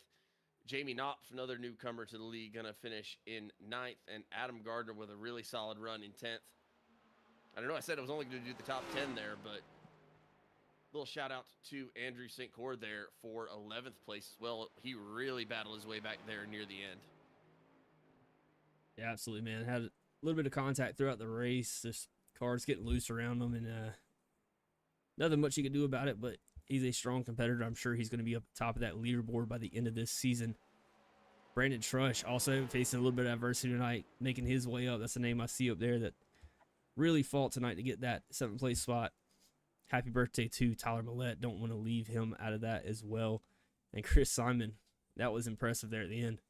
Speaker 1: Jamie Knopf, another newcomer to the league, going to finish in 9th. And Adam Gardner with a really solid run in 10th. I don't know, I said I was only going to do the top 10 there, but little shout out to Andrew St. Cord there for 11th place as well. He really battled his way back there near the end.
Speaker 2: Yeah, absolutely, man. Had a little bit of contact throughout the race. Just cars getting loose around him, and nothing much he could do about it, but he's a strong competitor. I'm sure he's going to be up at the top of that leaderboard by the end of this season. Brandon Trush also facing a little bit of adversity tonight, making his way up. That's the name I see up there that really fought tonight to get that 7th place spot. Happy birthday to Tyler Millette. Don't want to leave him out of that as well. And Chris Simon, that was impressive there at the end.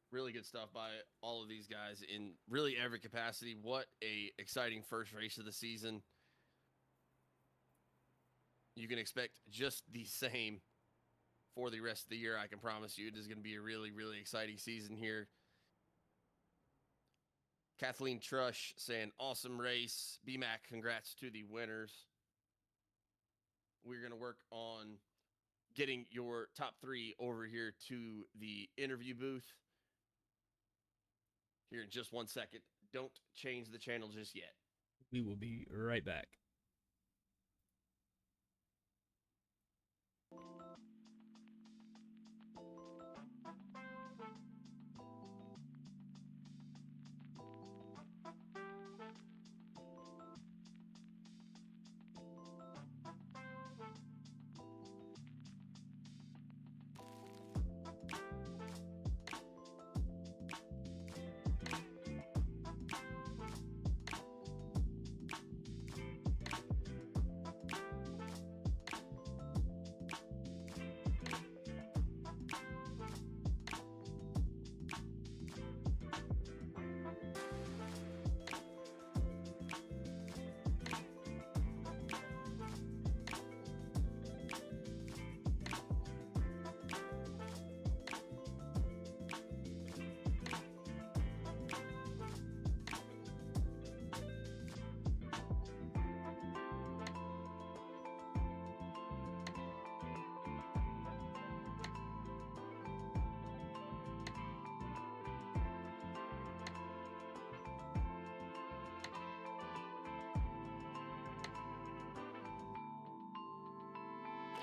Speaker 1: Really good stuff by all of these guys in really every capacity. What a exciting first race of the season. You can expect just the same for the rest of the year. I can promise you it is going to be a really, really exciting season here. Kathleen Trush saying, awesome race. BMAC, congrats to the winners. We're going to work on getting your top 3 over here to the interview booth here in just 1 second. Don't change the channel just yet.
Speaker 2: We will be right back.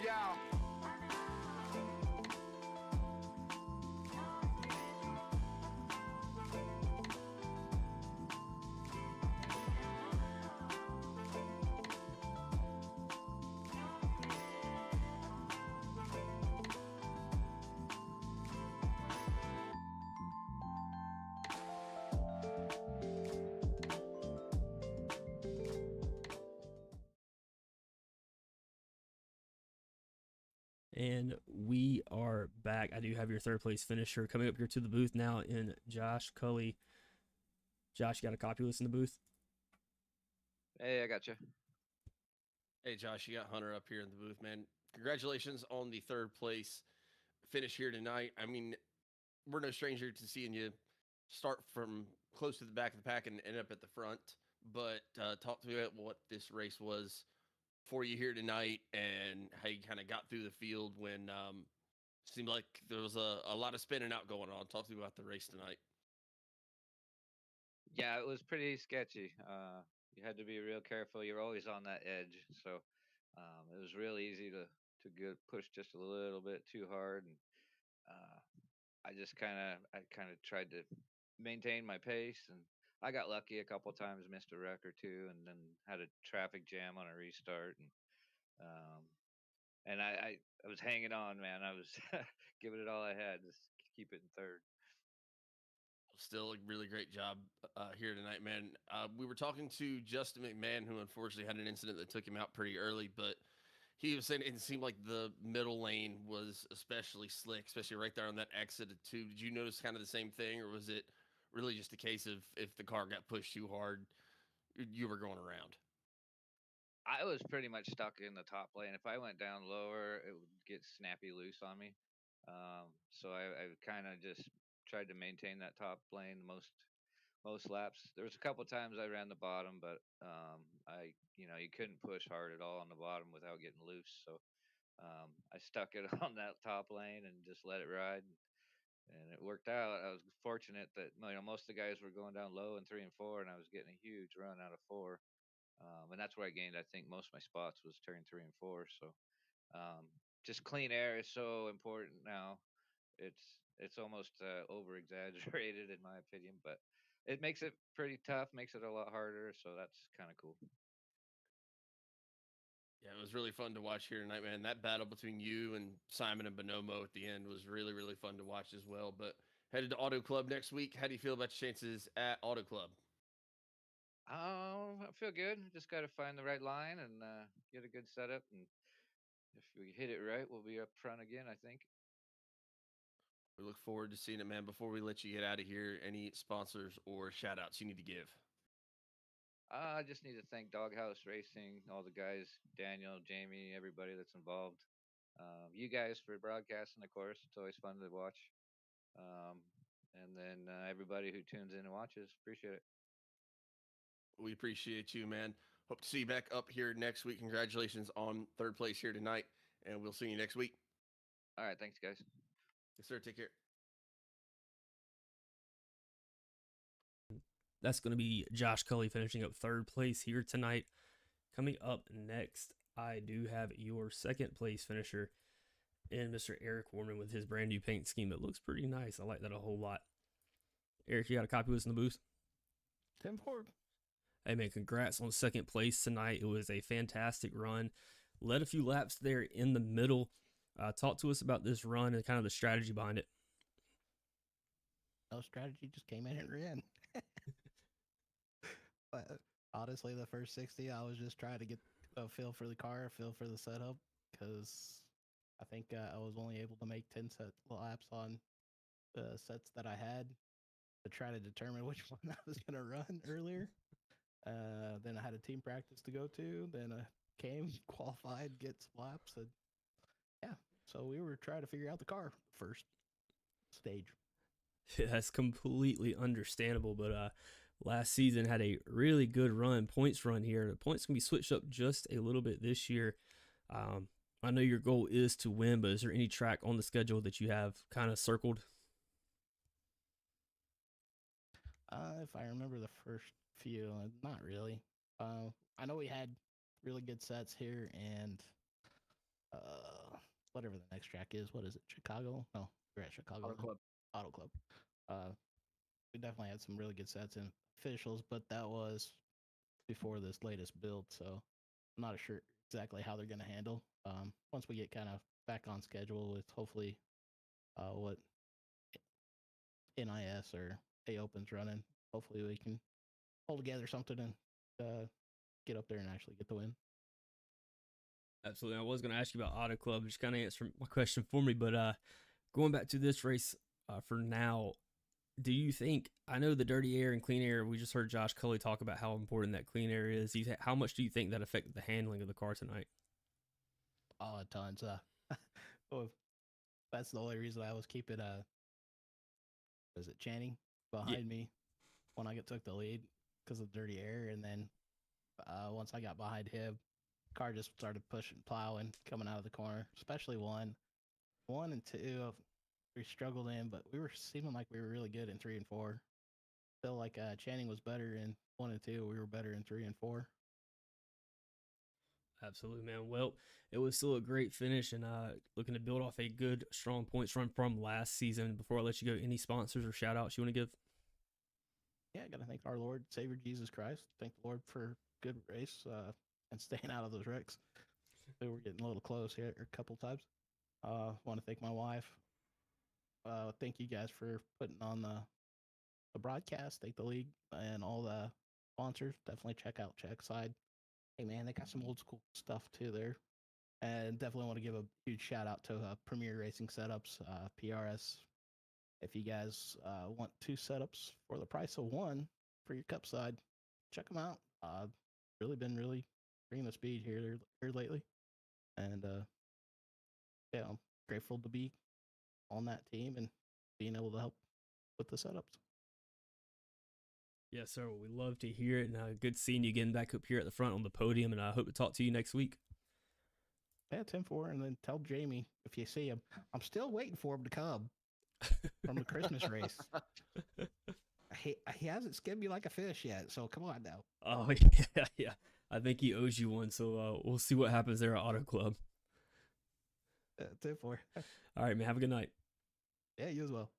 Speaker 4: y'all.
Speaker 2: And we are back. I do have your third place finisher coming up here to the booth now in Josh Cully. Josh, you got a copy list in the booth?
Speaker 5: Hey, I got you.
Speaker 1: Hey, Josh, you got Hunter up here in the booth, man. Congratulations on the third place finish here tonight. I mean, we're no stranger to seeing you start from close to the back of the pack and end up at the front. But talk to me about what this race was for you here tonight and how you kind of got through the field when seemed like there was a lot of spinning out going on. Talk to me about the race tonight.
Speaker 5: Yeah, it was pretty sketchy. You had to be real careful. You're always on that edge, so it was real easy to get pushed just a little bit too hard, and uh, I kind of tried to maintain my pace, and I got lucky a couple times, missed a wreck or two, and then had a traffic jam on a restart, um, and I was hanging on, man. I was giving it all I had, just keep it in third.
Speaker 1: Still a really great job here tonight, man. We were talking to Justin McMahon, who unfortunately had an incident that took him out pretty early, but he was saying it seemed like the middle lane was especially slick, especially right there on that exit of two. Did you notice kind of the same thing, or was it really just a case of if the car got pushed too hard, you were going around?
Speaker 5: I was pretty much stuck in the top lane. If I went down lower, it would get snappy loose on me. So I kind of just tried to maintain that top lane most laps. There was a couple times I ran the bottom, but you couldn't push hard at all on the bottom without getting loose. So I stuck it on that top lane and just let it ride, and it worked out. I was fortunate that most of the guys were going down low in 3 and 4, and I was getting a huge run out of 4. And that's where I gained, I think, most of my spots was turn 3 and 4. So um, just clean air is so important now. It's almost over exaggerated in my opinion, but it makes it pretty tough, makes it a lot harder. So that's kind of cool.
Speaker 1: Yeah, it was really fun to watch here tonight, man. That battle between you and Simon and Buonomo at the end was really, really fun to watch as well. But headed to Auto Club next week. How do you feel about your chances at Auto Club?
Speaker 5: I feel good. Just got to find the right line and get a good setup. And if we hit it right, we'll be up front again, I think.
Speaker 1: We look forward to seeing it, man. Before we let you get out of here, any sponsors or shout outs you need to give?
Speaker 5: I just need to thank Doghouse Racing, all the guys, Daniel, Jamie, everybody that's involved. You guys for broadcasting, of course. It's always fun to watch. Um, and then everybody who tunes in and watches. Appreciate it.
Speaker 1: We appreciate you, man. Hope to see you back up here next week. Congratulations on third place here tonight, and we'll see you next week.
Speaker 5: All right. Thanks, guys.
Speaker 1: Yes, sir. Take care.
Speaker 2: That's going to be Josh Cully finishing up third place here tonight. Coming up next, I do have your second place finisher in Mr. Eric Horne with his brand new paint scheme. It looks pretty nice. I like that a whole lot. Eric, you got a copy of this in the booth?
Speaker 6: 10-4.
Speaker 2: Hey, man, congrats on second place tonight. It was a fantastic run. Led a few laps there in the middle. Talk to us about this run and kind of the strategy behind it.
Speaker 6: No strategy, just came in and ran. But honestly, the first 60, I was just trying to get a feel for the car, a feel for the setup, because I think I was only able to make 10 laps on the sets that I had to try to determine which one I was going to run earlier. Then I had a team practice to go to. Then I came, qualified, get some laps. And yeah, so we were trying to figure out the car first stage.
Speaker 2: Yeah, that's completely understandable, but last season had a really good points run here. The points can be switched up just a little bit this year. I know your goal is to win, but is there any track on the schedule that you have kind of circled?
Speaker 6: If I remember the first few, not really. I know we had really good sets here, and whatever the next track is. What is it? Chicago? No, we're at Chicago
Speaker 1: Club.
Speaker 6: Auto Club. Uh, we definitely had some really good sets and officials, but that was before this latest build, so I'm not sure exactly how they're going to handle. Once we get kind of back on schedule with hopefully what NIS or A Open's running, hopefully we can pull together something and get up there and actually get the win.
Speaker 2: Absolutely. I was going to ask you about Auto Club, just kind of answer my question for me, but going back to this race for now, do you think, I know the dirty air and clean air, we just heard Josh Cully talk about how important that clean air is. How much do you think that affected the handling of the car tonight?
Speaker 6: Oh, tons. Well, that's the only reason I was keeping was it Channing behind me when I took the lead because of dirty air, and then once I got behind him, car just started pushing, plowing, coming out of the corner. Especially one and two, we struggled in, but we were seeming like we were really good in 3 and 4. Feel like Channing was better in 1 and 2. We were better in 3 and 4.
Speaker 2: Absolutely, man. Well, it was still a great finish, and looking to build off a good, strong points run from last season. Before I let you go, any sponsors or shout outs you want to give?
Speaker 6: Yeah, I got to thank our Lord, Savior Jesus Christ. Thank the Lord for good race and staying out of those wrecks. We were getting a little close here a couple times. Want to thank my wife. Thank you guys for putting on the broadcast. Thank the league and all the sponsors. Definitely check out Checkside. Hey man, they got some old school stuff too there. And definitely want to give a huge shout out to Premier Racing Setups, PRS. If you guys want 2 setups for the price of 1 for your cup side, check them out. Really been bringing the speed here lately, and yeah, I'm grateful to be on that team and being able to help with the setups.
Speaker 2: Yes, sir. Well, we love to hear it, and good seeing you again back up here at the front on the podium, and I hope to talk to you next week.
Speaker 6: Yeah, 10-4, and then tell Jamie if you see him. I'm still waiting for him to come from the Christmas race. He hasn't skimmed me like a fish yet, so come on now.
Speaker 2: Oh, yeah. I think he owes you one, so we'll see what happens there at Auto Club.
Speaker 6: 10-4.
Speaker 2: All right, man. Have a good night.
Speaker 6: Yeah, you as well.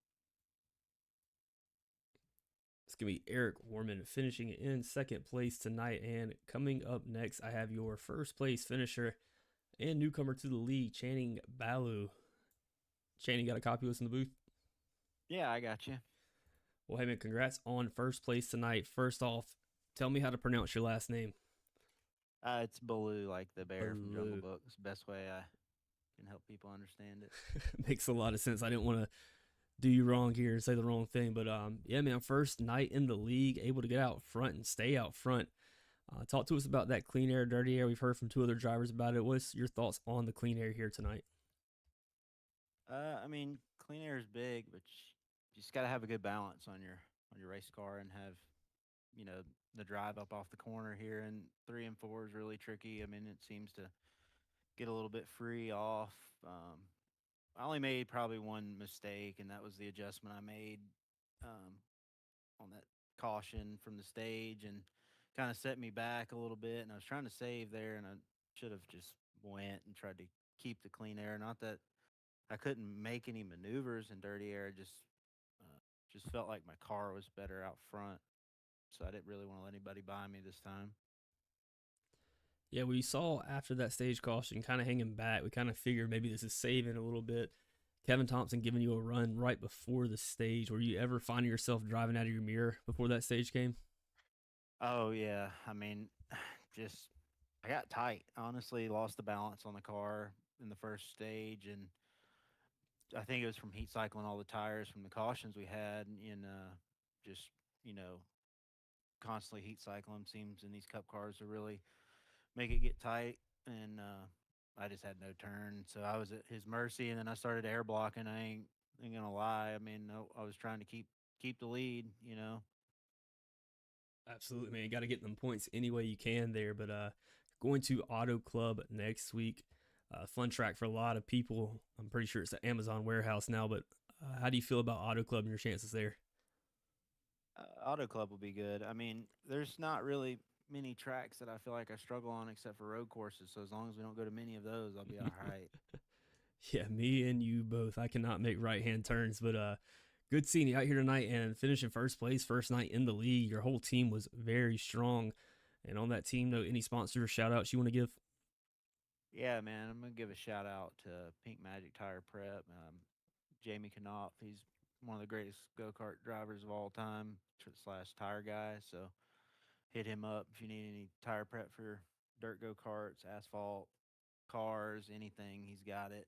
Speaker 2: It's going to be Eric Horne finishing in second place tonight. And coming up next, I have your first place finisher and newcomer to the league, Channing Baloo. Channing, got a copy of us in the booth?
Speaker 4: Yeah, I got you.
Speaker 2: Well, hey, man, congrats on first place tonight. First off, tell me how to pronounce your last name.
Speaker 4: It's Baloo, like the bear from
Speaker 2: Baloo.
Speaker 4: Jungle Book. It's the best way I can help people understand it.
Speaker 2: Makes a lot of sense. I didn't want to do you wrong here and say the wrong thing, but yeah, man, first night in the league, able to get out front and stay out front. Talk to us about that clean air, dirty air. We've heard from 2 other drivers about it. What's your thoughts on the clean air here tonight?
Speaker 4: I mean, clean air is big, but you just got to have a good balance on your race car and have, the drive up off the corner here. And 3 and 4 is really tricky. I mean, it seems to get a little bit free off. I only made probably 1 mistake, and that was the adjustment I made on that caution from the stage, and kind of set me back a little bit. And I was trying to save there, and I should have just went and tried to keep the clean air. Not that I couldn't make any maneuvers in dirty air, just felt like my car was better out front, so I didn't really want to let anybody by me this time.
Speaker 2: Yeah, we saw after that stage caution kind of hanging back. We kind of figured maybe this is saving a little bit. Kevin Thompson giving you a run right before the stage. Were you ever finding yourself driving out of your mirror before that stage came?
Speaker 4: Oh, yeah. I mean, I got tight. Honestly, lost the balance on the car in the first stage, and I think it was from heat cycling all the tires from the cautions we had, and just, you know, constantly heat cycling seems in these cup cars to really make it get tight, and I just had no turn, so I was at his mercy, and then I started air blocking. I ain't gonna lie. I mean, I was trying to keep the lead, you know.
Speaker 2: Absolutely, man. You got to get them points any way you can there. But going to Auto Club next week, fun track for a lot of people. I'm pretty sure it's an Amazon warehouse now. But how do you feel about Auto Club and your chances there?
Speaker 4: Auto Club will be good. I mean, there's not really many tracks that I feel like I struggle on except for road courses. So as long as we don't go to many of those, I'll be all right.
Speaker 2: Yeah, me and you both. I cannot make right-hand turns, but good seeing you out here tonight and finishing first place, first night in the league. Your whole team was very strong. And on that team note, any sponsor shout-outs you want to give?
Speaker 4: Yeah, man, I'm gonna give a shout out to Pink Magic Tire Prep. Jamie Knapp, he's one of the greatest go kart drivers of all time slash tire guy. So hit him up if you need any tire prep for your dirt go karts, asphalt, cars, anything. He's got it.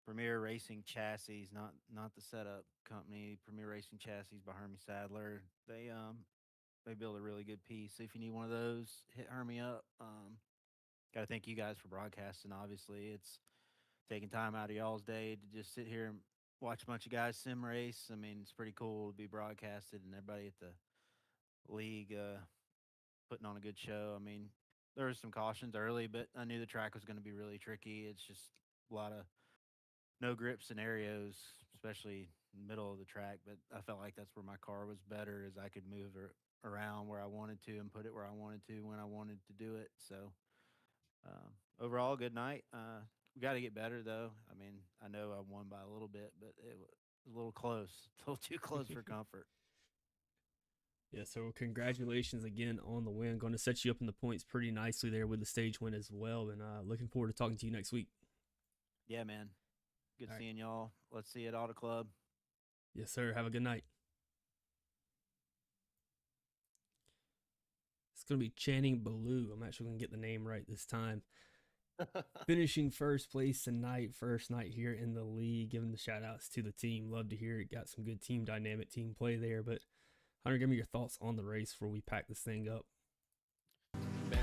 Speaker 4: Premier Racing Chassis, not the setup company. Premier Racing Chassis by Hermie Sadler. They build a really good piece. So if you need one of those, hit Hermie up. Got to thank you guys for broadcasting. Obviously, it's taking time out of y'all's day to just sit here and watch a bunch of guys sim race. I mean, it's pretty cool to be broadcasted and everybody at the league putting on a good show. I mean, there was some cautions early, but I knew the track was going to be really tricky. It's just a lot of no grip scenarios, especially in the middle of the track. But I felt like that's where my car was better, as I could move around where I wanted to and put it where I wanted to when I wanted to do it. So overall, good night. We got to get better though. I mean, I know I won by a little bit, but it was a little close, a little too close for comfort.
Speaker 2: Yeah, so congratulations again on the win. Going to set you up in the points pretty nicely there with the stage win as well. And looking forward to talking to you next week.
Speaker 4: Yeah, man. Good
Speaker 2: All right.
Speaker 4: seeing y'all. Let's see you at Auto Club.
Speaker 2: Yes, sir. Have a good night. It's going to be Channing Ballou. I'm actually going to get the name right this time. Finishing first place tonight, first night here in the league. Giving the shout outs to the team. Love to hear it. Got some good team dynamic, team play there. But Hunter, give me your thoughts on the race before we pack this thing up.
Speaker 1: Man,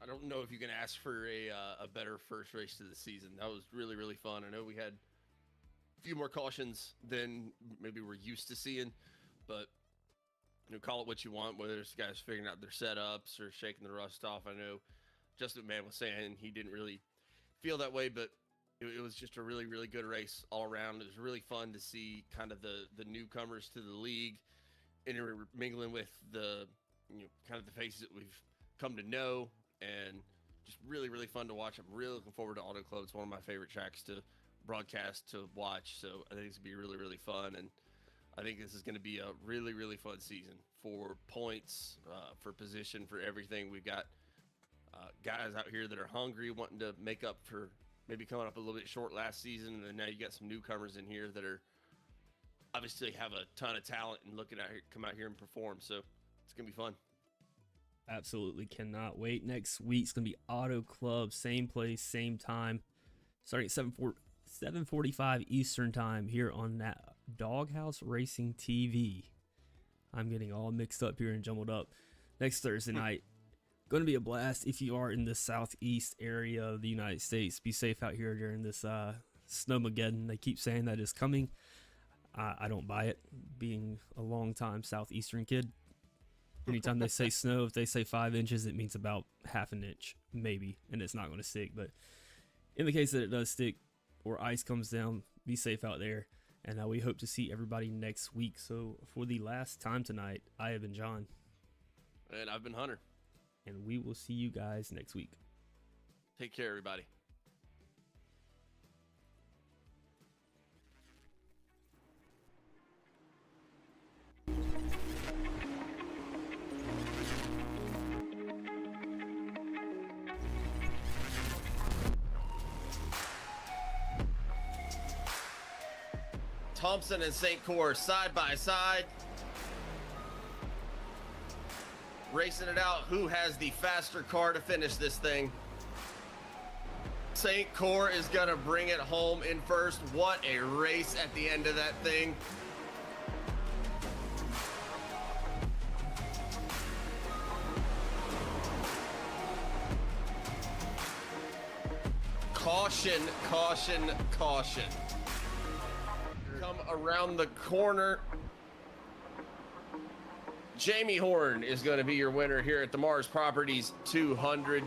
Speaker 1: I don't know if you can ask for a better first race to the season. That was really, really fun. I know we had a few more cautions than maybe we're used to seeing, but call it what you want, whether it's guys figuring out their setups or shaking the rust off. I know Justin McMahon was saying he didn't really feel that way, but it was just a really, really good race all around. It was really fun to see kind of the newcomers to the league intermingling with the kind of the faces that we've come to know, and just really, really fun to watch. I'm really looking forward to Auto Club. It's one of my favorite tracks to broadcast, to watch. So I think it's going to be really, really fun. And I think this is going to be a really, really fun season for points, for position, for everything. We've got guys out here that are hungry, wanting to make up for maybe coming up a little bit short last season. And then now you got some newcomers in here that are obviously have a ton of talent and looking out here, come out here and perform. So it's going to be fun.
Speaker 2: Absolutely cannot wait. Next week's going to be Auto Club, same place, same time, starting at 7:45 Eastern time here on that Doghouse Racing TV. I'm getting all mixed up here and jumbled up. Next Thursday night, going to be a blast. If you are in the southeast area of the United States, be safe out here during this snowmageddon. They keep saying that is coming. I don't buy it, being a long-time southeastern kid. Anytime they say snow, if they say 5 inches, it means about half an inch, maybe, and it's not going to stick. But in the case that it does stick or ice comes down, be safe out there. And we hope to see everybody next week. So for the last time tonight, I have been John.
Speaker 1: And I've been Hunter.
Speaker 2: And we will see you guys next week.
Speaker 1: Take care, everybody. Thompson and St. Cor side by side, racing it out. Who has the faster car to finish this thing? St. Cor is gonna bring it home in first. What a race at the end of that thing. Caution, caution, caution. Come around the corner. Jamie Horne is going to be your winner here at the Mars Properties 200.